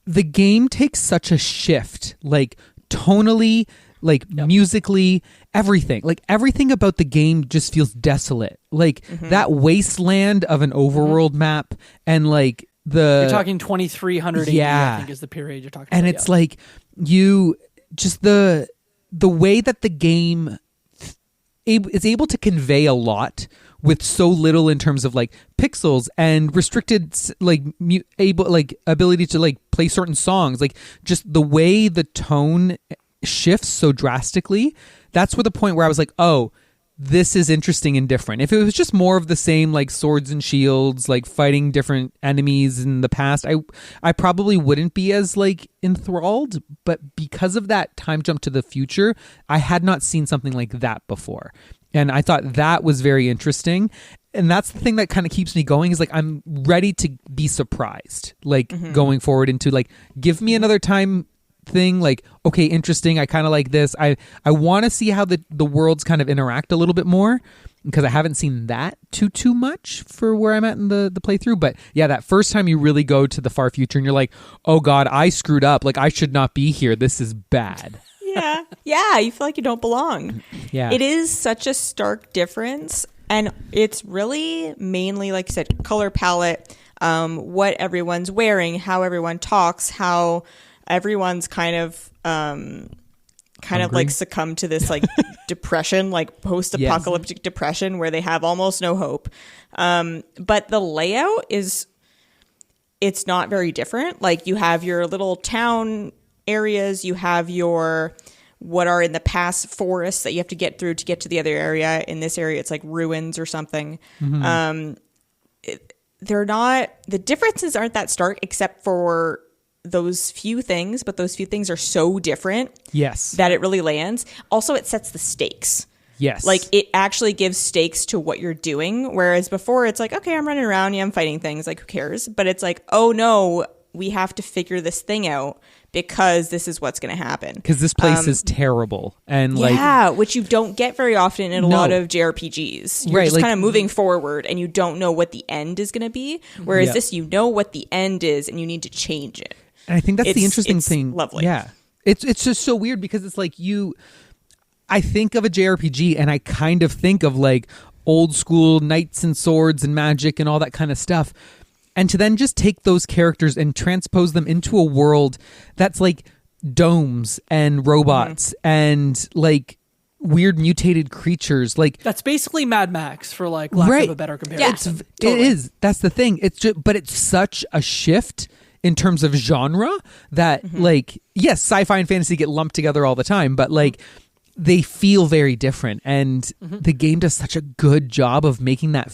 the game takes such a shift, like tonally, like musically, everything. Like everything about the game just feels desolate. Like that wasteland of an overworld map, and like you're talking 2300 AD, I think is the period you're talking about. And it's like you just the way that the game is able to convey a lot with so little in terms of like pixels and restricted like ability to like play certain songs, like just the way the tone shifts so drastically. That's where the point where I was like, oh, this is interesting and different. If it was just more of the same, like swords and shields, like fighting different enemies in the past, I probably wouldn't be as like enthralled. But because of that time jump to the future, I had not seen something like that before. And I thought that was very interesting. And that's the thing that kind of keeps me going, is like I'm ready to be surprised, like going forward into like, give me another time thing, like, okay, interesting, I kind of like this. I want to see how the worlds kind of interact a little bit more, because I haven't seen that too much for where I'm at in the playthrough. But yeah, that first time you really go to the far future and you're like, oh God, I screwed up. Like I should not be here. This is bad. Yeah, you feel like you don't belong. Yeah. It is such a stark difference, and it's really mainly, like you said, color palette, what everyone's wearing, how everyone talks, how everyone's kind of like succumb to this like depression, like post-apocalyptic depression, where they have almost no hope. But the layout it's not very different. Like you have your little town areas, you have your what are in the past forests that you have to get through to get to the other area. In this area, it's like ruins or something. They're not, the differences aren't that stark except for those few things, but those few things are so different that it really lands. Also, it sets the stakes. Yes. Like it actually gives stakes to what you're doing. Whereas before it's like, okay, I'm running around, I'm fighting things, like who cares? But it's like, oh no, we have to figure this thing out because this is what's going to happen. Because this place is terrible. And which you don't get very often in a lot of JRPGs. You're just kind of moving forward and you don't know what the end is going to be. Whereas this, you know what the end is and you need to change it. And I think that's the interesting thing. Lovely. Yeah. It's just so weird because it's like I think of a JRPG and I kind of think of like old school knights and swords and magic and all that kind of stuff. And to then just take those characters and transpose them into a world that's like domes and robots and like weird mutated creatures. Like that's basically Mad Max, for like lack of a better comparison. Yeah, It is. That's the thing. But it's such a shift in terms of genre that like, yes, sci-fi and fantasy get lumped together all the time, but like they feel very different. And the game does such a good job of making that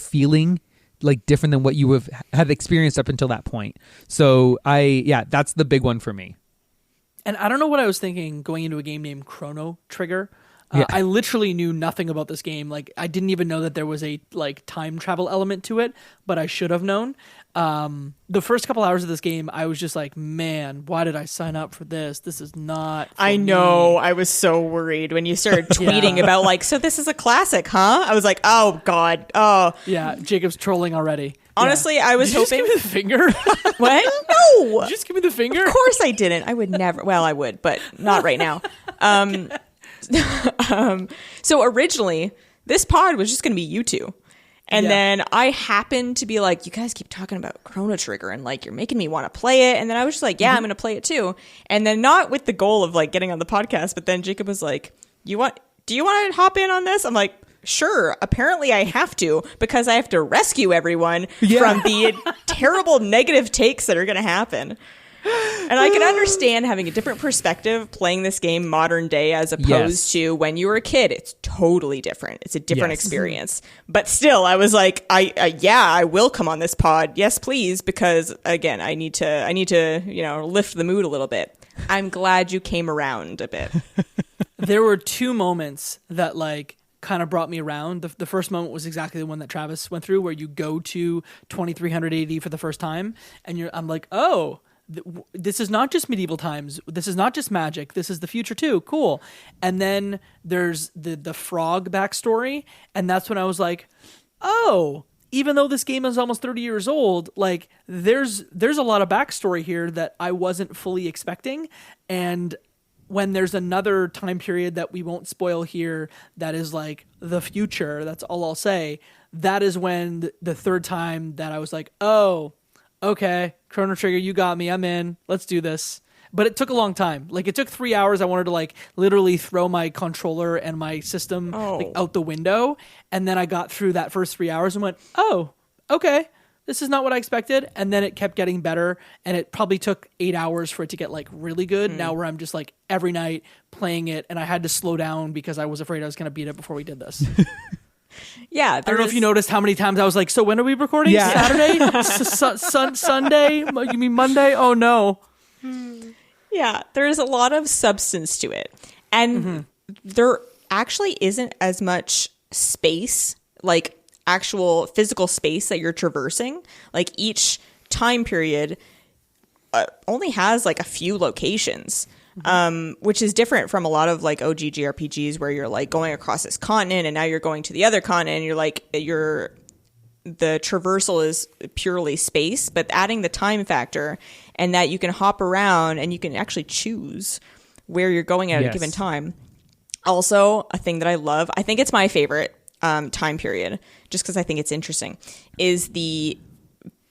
feeling like different than what you had experienced up until that point. So that's the big one for me. And I don't know what I was thinking going into a game named Chrono Trigger. I literally knew nothing about this game. Like I didn't even know that there was a like time travel element to it, but I should have known. The first couple hours of this game, I was just like, man, why did I sign up for this? This is not for I know. me. I was so worried when you started tweeting about like, so this is a classic, huh? I was like, oh God. Oh. Yeah, Jacob's trolling already. Honestly, I was hoping. Did you just give me the finger? What? No. Did you just give me the finger? Of course I didn't. I would never. Well, I would, but not right now. So originally, this pod was just going to be you two. And then I happened to be like, you guys keep talking about Chrono Trigger and like, you're making me want to play it. And then I was just like, I'm going to play it too. And then not with the goal of like getting on the podcast, but then Jacob was like, do you want to hop in on this? I'm like, sure. Apparently I have to, because I have to rescue everyone from the terrible negative takes that are going to happen. And I can understand having a different perspective playing this game modern day as opposed to when you were a kid. It's totally different. It's a different experience. But still, I was like, I will come on this pod. Yes, please. Because again, I need to, lift the mood a little bit. I'm glad you came around a bit. There were two moments that like kind of brought me around. The first moment was exactly the one that Travis went through, where you go to 2300 AD for the first time, and I'm like, oh, this is not just medieval times. This is not just magic. This is the future too. Cool. And then there's the frog backstory, and that's when I was like, oh, even though this game is almost 30 years old, like there's a lot of backstory here that I wasn't fully expecting. And when there's another time period that we won't spoil here that is like the future, that's all I'll say. That is when the third time that I was like, oh, okay, Chrono Trigger, you got me. I'm in. Let's do this. But it took a long time. Like, it took 3 hours. I wanted to, like, literally throw my controller and my system like, out the window. And then I got through that first 3 hours and went, oh, okay, this is not what I expected. And then it kept getting better. And it probably took 8 hours for it to get, like, really good. Now where I'm just, like, every night playing it. And I had to slow down because I was afraid I was going to beat it before we did this. Yeah, I don't know if you noticed how many times I was like, so when are we recording? Yeah. Saturday? Sunday? You mean Monday? Oh, no. Yeah, there's a lot of substance to it. And there actually isn't as much space, like actual physical space that you're traversing. Like each time period only has like a few locations. Which is different from a lot of like OG JRPGs where you're like going across this continent and now you're going to the other continent and you're like the traversal is purely space, but adding the time factor and that you can hop around and you can actually choose where you're going at a given time. Also, a thing that I love, I think it's my favorite time period, just because I think it's interesting, is the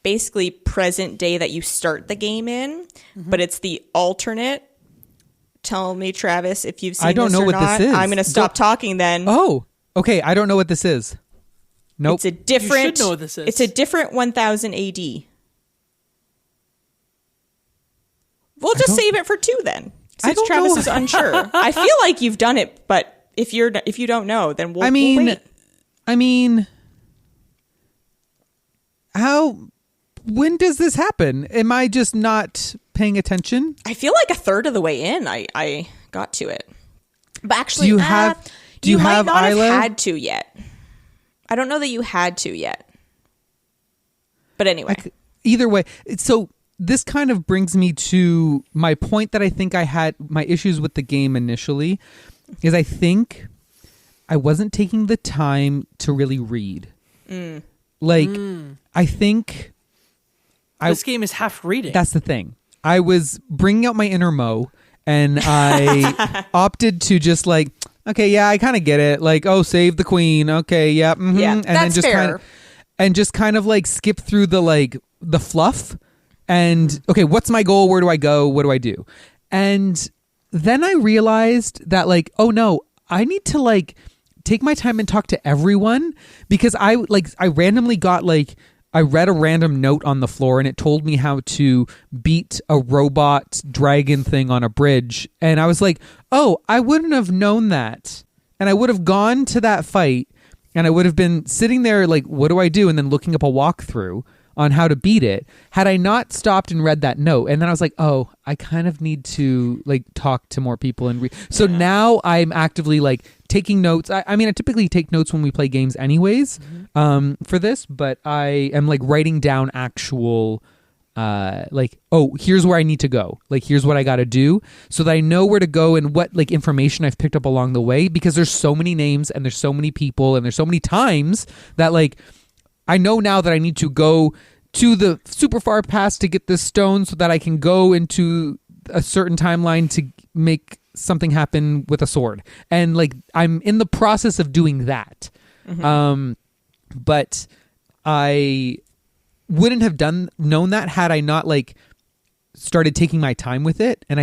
basically present day that you start the game in, but it's the alternate. Tell me, Travis, if you've seen I don't this know or what not. this is. I'm going to stop talking then. Oh, okay. I don't know what this is. Nope. It's a different. You should know what this is. It's a different 1000 AD. We'll just save it for 2 then, since don't Travis know. is unsure. I feel like you've done it, but if you don't know, then we'll wait. I mean, when does this happen? Am I just not paying attention? I feel like a third of the way in, I got to it. But actually, Do you have might not Isla? have had to yet. I don't know that you had to yet. But anyway. Either way, so this kind of brings me to my point that I think I had my issues with the game initially, is I think I wasn't taking the time to really read. I think This game is half reading. that's the thing. I was bringing out my inner Mo, and I opted to just like, okay, yeah, I kind of get it. Like, oh, save the queen. Okay, yeah, Yeah, and then that's just fair. kind of like skip through the fluff. And okay, what's my goal? Where do I go? What do I do? And then I realized that like, oh no, I need to like take my time and talk to everyone, because I randomly got like, I read a random note on the floor and it told me how to beat a robot dragon thing on a bridge. And I was like, oh, I wouldn't have known that. And I would have gone to that fight and I would have been sitting there like, what do I do? And then looking up a walkthrough on how to beat it, had I not stopped and read that note. And then I was like, oh, I kind of need to like talk to more people and read. So now I'm actively like taking notes. I mean, I typically take notes when we play games anyways, for this, but I am like writing down actual, like, oh, here's where I need to go. Like, here's what I got to do, so that I know where to go and what like information I've picked up along the way, because there's so many names and there's so many people and there's so many times that like, I know now that I need to go to the super far past to get this stone so that I can go into a certain timeline to make something happen with a sword. And like, I'm in the process of doing that. But I wouldn't have known that had I not like started taking my time with it. And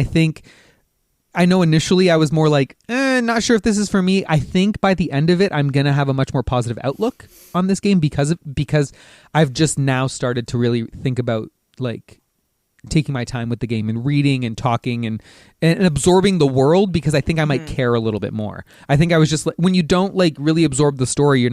I know initially I was more like, not sure if this is for me. I think by the end of it, I'm going to have a much more positive outlook on this game because I've just now started to really think about like taking my time with the game and reading and talking and absorbing the world, because I think I might care a little bit more. I think I was just like, when you don't like really absorb the story,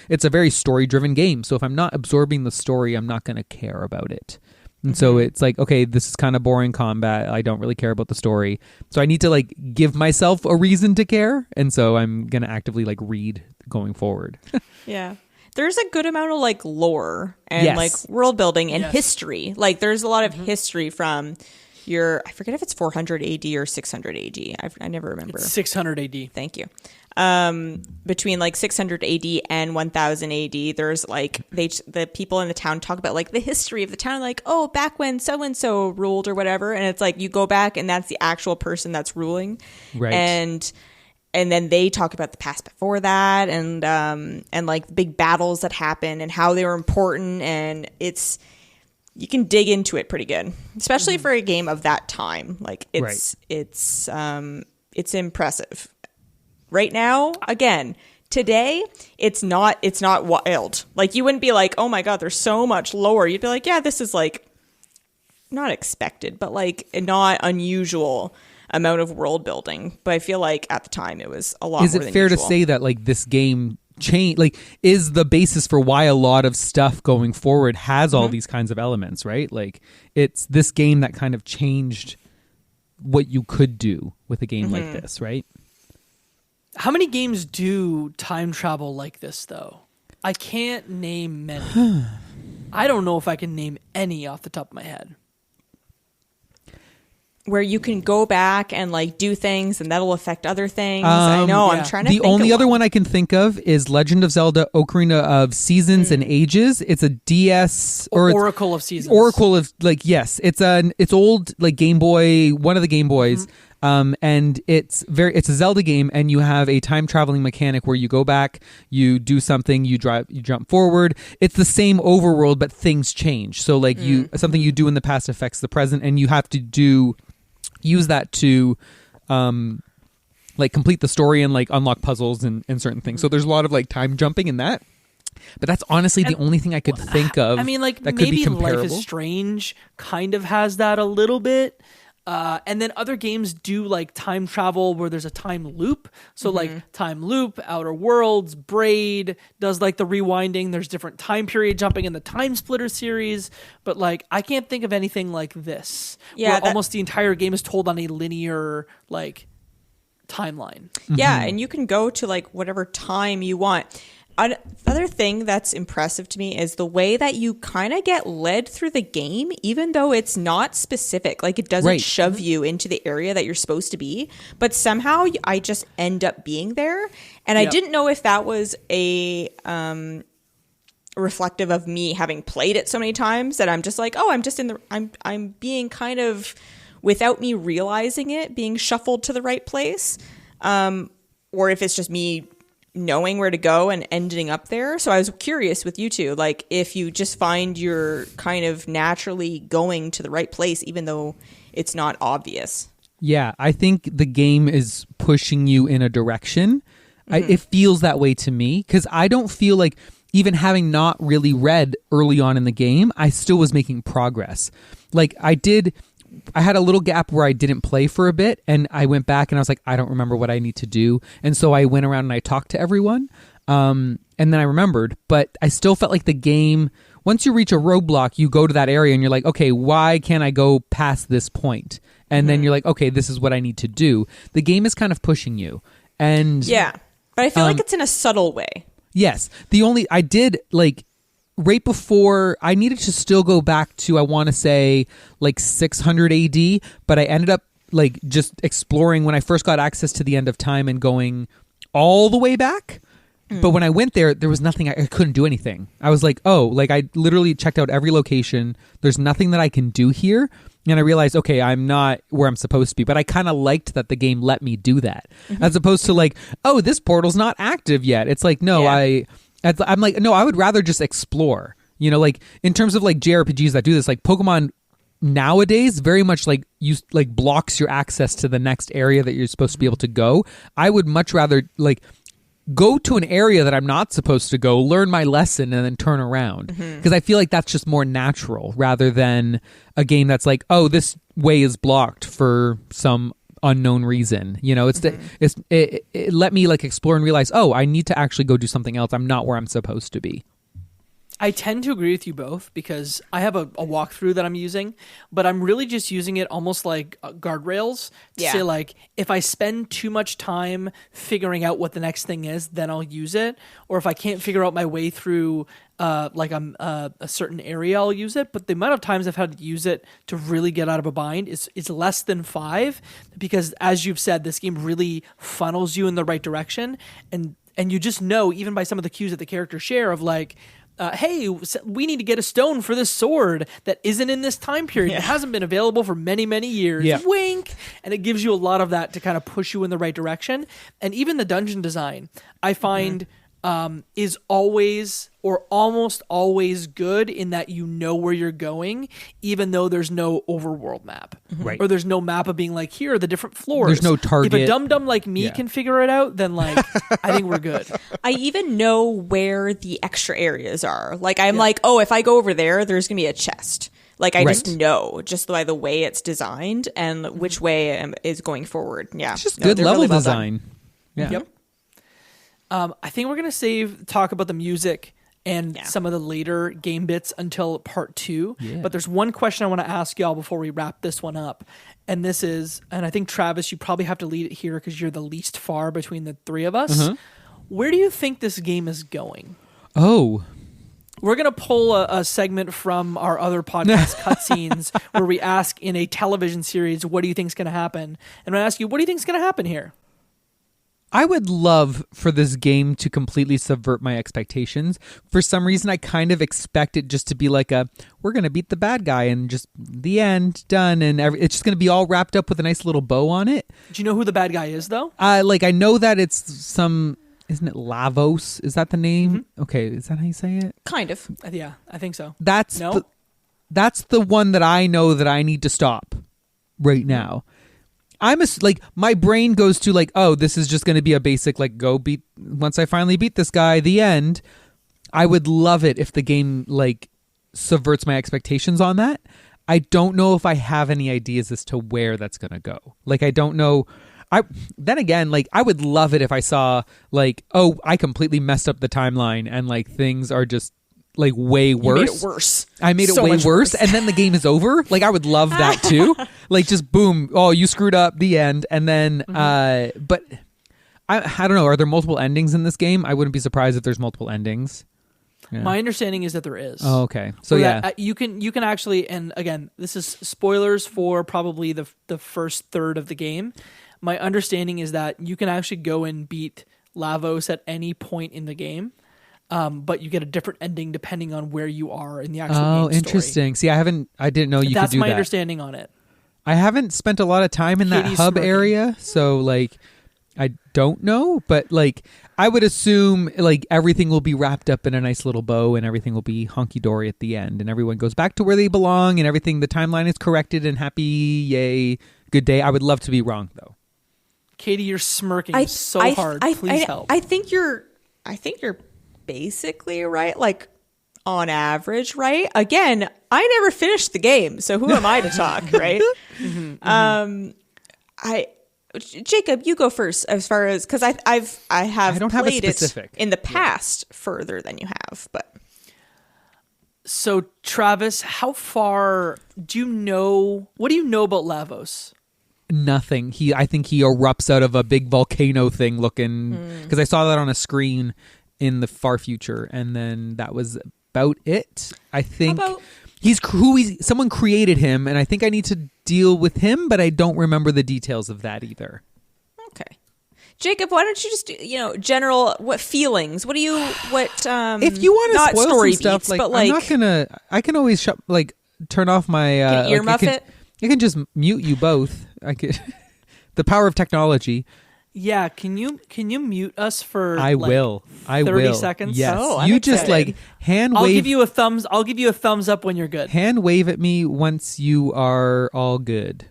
it's a very story driven game. So if I'm not absorbing the story, I'm not going to care about it. And so it's like, okay, this is kind of boring combat. I don't really care about the story. So I need to like give myself a reason to care. And so I'm going to actively like read going forward. Yeah. There's a good amount of like lore and like world building and history. Like there's a lot of history from I forget if it's 400 AD or 600 AD. I never remember. It's 600 AD. Thank you. Between like 600 AD and 1000 AD, there's like the people in the town talk about like the history of the town, like, oh, back when so and so ruled or whatever, and it's like you go back and that's the actual person that's ruling, right? And then they talk about the past before that, and like the big battles that happened and how they were important, and you can dig into it pretty good, especially for a game of that time. Like it's impressive. Right now, again, today, it's not wild. Like you wouldn't be like, oh my God, there's so much lore. You'd be like, yeah, this is like not expected, but like a not unusual amount of world building. But I feel like at the time it was a lot more than usual. Is it fair to say that like this game is the basis for why a lot of stuff going forward has all these kinds of elements, right? Like it's this game that kind of changed what you could do with a game like this, right? How many games do time travel like this, though? I can't name many. I don't know if I can name any off the top of my head. Where you can go back and like do things and that'll affect other things. I know. Yeah. I'm trying to think. The only other one I can think of is Legend of Zelda: Ocarina of Seasons and Ages. It's a DS or Oracle of Seasons. Oracle of yes. It's old like Game Boy, one of the Game Boys. And it's a Zelda game, and you have a time traveling mechanic where you go back, you do something, you jump forward. It's the same overworld, but things change. So like something you do in the past affects the present, and you have to use that to like complete the story and like unlock puzzles and certain things. So there's a lot of like time jumping in that. But that's honestly the only thing I could think of. I mean, like that could be maybe comparable. Life is Strange kind of has that a little bit. And then other games do like time travel where there's a time loop. So like Time Loop, Outer Worlds, Braid does like the rewinding. There's different time period jumping in the Time Splitter series. But like I can't think of anything like this. Yeah, where almost the entire game is told on a linear like timeline. Yeah, and you can go to like whatever time you want. Another thing that's impressive to me is the way that you kind of get led through the game, even though it's not specific. Like it doesn't shove you into the area that you're supposed to be, but somehow I just end up being there. And I didn't know if that was a reflective of me having played it so many times that I'm just like, oh, I'm just I'm being kind of, without me realizing it, being shuffled to the right place. Or if it's just me knowing where to go and ending up there. So I was curious with you two, like if you just find you're kind of naturally going to the right place, even though it's not obvious. Yeah, I think the game is pushing you in a direction. It feels that way to me because I don't feel like, even having not really read early on in the game, I still was making progress. Like I had a little gap where I didn't play for a bit, and I went back and I was like, I don't remember what I need to do. And so I went around and I talked to everyone. And then I remembered, but I still felt like the game, once you reach a roadblock, you go to that area and you're like, okay, why can't I go past this point? And then you're like, okay, this is what I need to do. The game is kind of pushing you. And yeah, but I feel like it's in a subtle way. Yes. I did like, right before, I needed to still go back to, I want to say, like 600 AD, but I ended up like just exploring when I first got access to the end of time and going all the way back. But when I went there was nothing, I couldn't do anything. I was like, oh, like I literally checked out every location. There's nothing that I can do here. And I realized, okay, I'm not where I'm supposed to be. But I kind of liked that the game let me do that. As opposed to like, oh, this portal's not active yet. It's like, no, I'm like, no, I would rather just explore. You know, like in terms of like JRPGs that do this, like Pokemon nowadays very much like blocks your access to the next area that you're supposed to be able to go. I would much rather like go to an area that I'm not supposed to go, learn my lesson, and then turn around. Because I feel like that's just more natural rather than a game that's like, oh, this way is blocked for some unknown reason. You know, it let me like explore and realize, oh, I need to actually go do something else. I'm not where I'm supposed to be. I tend to agree with you both because I have a walkthrough that I'm using, but I'm really just using it almost like guardrails to say, like, if I spend too much time figuring out what the next thing is, then I'll use it. Or if I can't figure out my way through a certain area, I'll use it. But the amount of times I've had to use it to really get out of a bind is less than 5, because as you've said, this game really funnels you in the right direction, and you just know, even by some of the cues that the characters share, of like, hey, we need to get a stone for this sword that isn't in this time period. It hasn't been available for many, many years. Yeah. Wink. And it gives you a lot of that to kind of push you in the right direction. And even the dungeon design, I find, is always or almost always good in that you know where you're going, even though there's no overworld map. Right. Or there's no map of being like, here are the different floors. There's no target. If a dum-dum like me can figure it out, then like, I think we're good. I even know where the extra areas are. Like, I'm like, oh, if I go over there, there's going to be a chest. Like, I just know, just by the way it's designed and which way is going forward. Yeah. It's just good level really design. Yeah. Yep. I think we're going to talk about the music and some of the later game bits until part 2. Yeah. But there's one question I want to ask y'all before we wrap this one up. And this is, and I think Travis, you probably have to lead it here because you're the least far between the three of us. Where do you think this game is going? Oh, we're going to pull a segment from our other podcast cutscenes where we ask in a television series, what do you think is going to happen? And I ask you, what do you think is going to happen here? I would love for this game to completely subvert my expectations. For some reason, I kind of expect it just to be like we're going to beat the bad guy and just the end, done. And it's just going to be all wrapped up with a nice little bow on it. Do you know who the bad guy is, though? I know that it's some, isn't it Lavos? Is that the name? Okay, is that how you say it? Kind of. Yeah, I think so. That's the one that I know that I need to stop right now. My brain goes to like, oh, this is just going to be a basic, like, go beat, once I finally beat this guy, the end. I would love it if the game, like, subverts my expectations on that. I don't know if I have any ideas as to where that's going to go. Like, I don't know. Then again, like, I would love it if I saw, like, oh, I completely messed up the timeline and, like, things are just, like, way worse. You made it worse. I made it way worse, and then the game is over. Like, I would love that too. Like, just boom, oh, you screwed up, the end. And then but I don't know, are there multiple endings in this game? I wouldn't be surprised if there's multiple endings. Yeah. My understanding is that there is. Oh, okay. So yeah, you can actually, and again, this is spoilers for probably the first third of the game. My understanding is that you can actually go and beat Lavos at any point in the game. But you get a different ending depending on where you are in the actual game story. Oh, interesting. See, I didn't know you could do that. That's my understanding on it. I haven't spent a lot of time in that hub area, so, like, I don't know, but, like, I would assume, like, everything will be wrapped up in a nice little bow and everything will be hunky-dory at the end and everyone goes back to where they belong and everything, the timeline is corrected and happy, yay, good day. I would love to be wrong, though. Katie, you're smirking hard. Please help. I think you're basically right, like, on average, right? Again, I never finished the game, so who am I to talk, right? Jacob, you go first as far as, because I have played it in the past further than you have, but. So Travis, how far what do you know about Lavos? Nothing. I think he erupts out of a big volcano thing looking, because I saw that on a screen in the far future, and then that was about it. I think someone created him, and I think I need to deal with him, but I don't remember the details of that either. Okay, Jacob, why don't you just general what feelings? If you want to spoil story some stuff, beats, like, but like, I'm not gonna. I can always turn off my earmuff it. I can just mute you both. I could. The power of technology. Yeah, can you mute us for 30 seconds? Yes. Oh, you just hand wave. I'll give you a thumbs up when you're good. Hand wave at me once you are all good.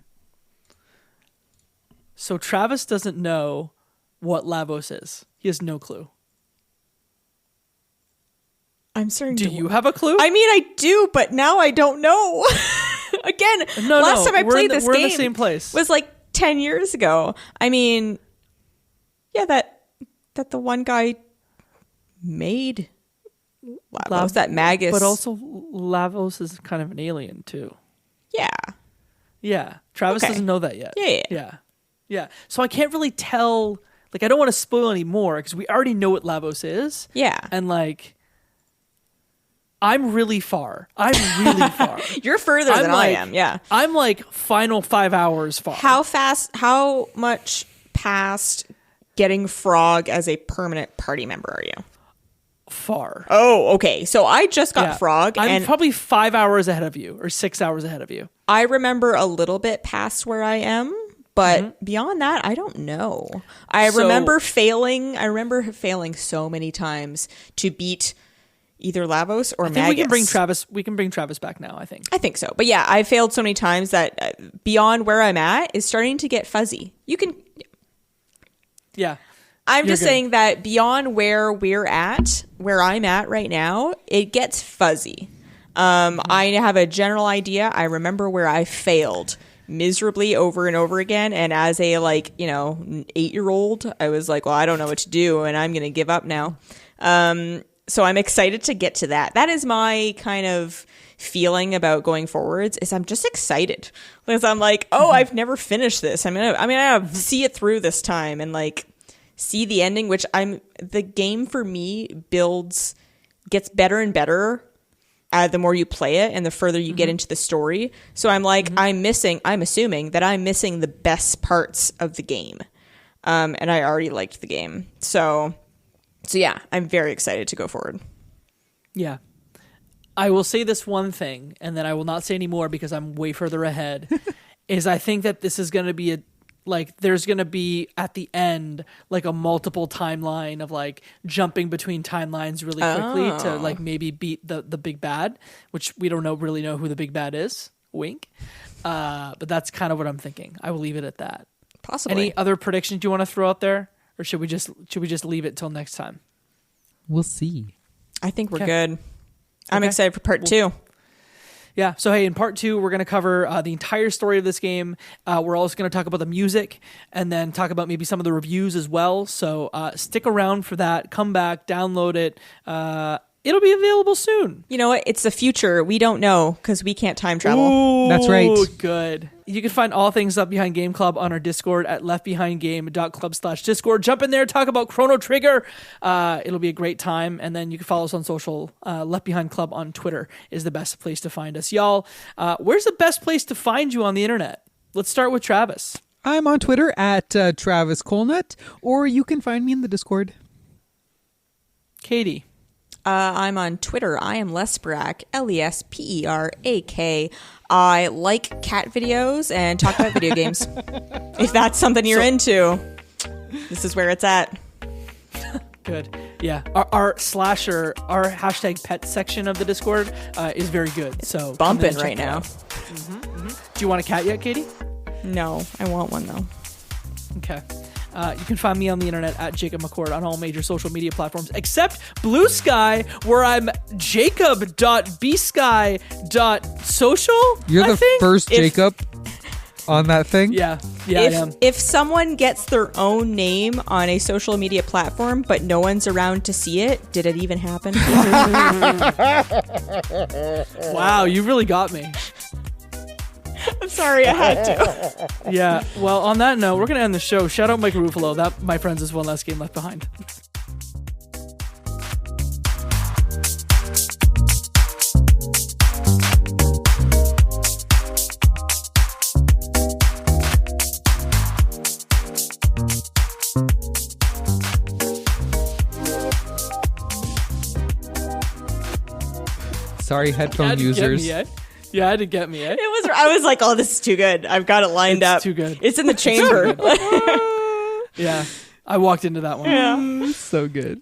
So Travis doesn't know what Lavos is. He has no clue. I'm starting Do you have a clue? I mean, I do, but now I don't know. Again, last time I played this game in the same place. Was like 10 years ago. I mean, yeah, that the one guy made Lavos, that Magus. But also, Lavos is kind of an alien too. Yeah. Yeah. Travis Okay. doesn't know that yet. Yeah. Yeah. So I can't really tell. Like, I don't want to spoil any more because we already know what Lavos is. Yeah. And like, I'm really far. I'm really far. You're further than I am. Yeah. I'm like final 5 hours far. How much past getting Frog as a permanent party member are you? Far? Oh, okay. So I just got Yeah. Frog, I'm and probably 5 hours ahead of you or 6 hours ahead of you. I remember a little bit past where I am, but Mm-hmm. beyond that, I don't know. I So- remember failing. I remember failing so many times to beat either Lavos or I think Magus. we can bring Travis. We can bring Travis back now. I think. I think so. But yeah, I failed so many times that beyond where I'm at is starting to get fuzzy. You can. Yeah. I'm You're just good. saying that beyond where we're at, where I'm at right now, it gets fuzzy. I have a general idea. I remember where I failed miserably over and over again. And as a 8-year-old, I was like, well, I don't know what to do and I'm going to give up now. So I'm excited to get to that. That is my kind of feeling about going forwards is I'm just excited because I'm like, oh, I've never finished this. I'm gonna see it through this time and like see the ending, which the game for me gets better and better the more you play it and the further you get into the story. So I'm like, I'm assuming that I'm missing the best parts of the game. And I already liked the game. So yeah, I'm very excited to go forward. Yeah. I will say this one thing, and then I will not say any more because I'm way further ahead, is I think that this is going to be there's going to be at the end, like a multiple timeline of like jumping between timelines really quickly to like maybe beat the big bad, which we don't really know who the big bad is. Wink. But that's kind of what I'm thinking. I will leave it at that. Possibly. Any other predictions you want to throw out there? Or should we just leave it till next time? We'll see. I think we're Okay. good. I'm Okay. excited for part 2. Yeah. So, hey, in part 2, we're going to cover the entire story of this game. We're also going to talk about the music and then talk about maybe some of the reviews as well. So stick around for that. Come back, download it. It'll be available soon. You know what? It's the future. We don't know because we can't time travel. Ooh, That's right. Good. You can find all things Left Behind Game Club on our Discord at leftbehindgame.club/Discord. Jump in there, talk about Chrono Trigger. It'll be a great time. And then you can follow us on social. Left Behind Club on Twitter is the best place to find us. Y'all, where's the best place to find you on the internet? Let's start with Travis. I'm on Twitter at Travis Colnut, or you can find me in the Discord. Katie. I'm on Twitter. I am Lesperak, Lesperak. I like cat videos and talk about video games. If that's something you're into, this is where it's at. Good. Yeah. Our hashtag pet section of the Discord is very good. So come in Bumping and check right it now. out. Do you want a cat yet, Katie? No, I want one though. Okay. You can find me on the internet at Jacob McCord on all major social media platforms except Blue Sky, where I'm jacob.bsky.social. You're the first If- Jacob on that thing? Yeah, I am. If someone gets their own name on a social media platform, but no one's around to see it, did it even happen? Wow, you really got me. I'm sorry, I had to. Yeah. Well, on that note, we're gonna end the show. Shout out Mike Ruffalo. That, my friends, is one last game left behind. Sorry, headphone Had to get users. me, eh? Yeah, had to get me, eh? I was like, oh, this is too good. I've got it lined It's up. too good. It's in the chamber. Yeah, I walked into that one. Yeah. So good.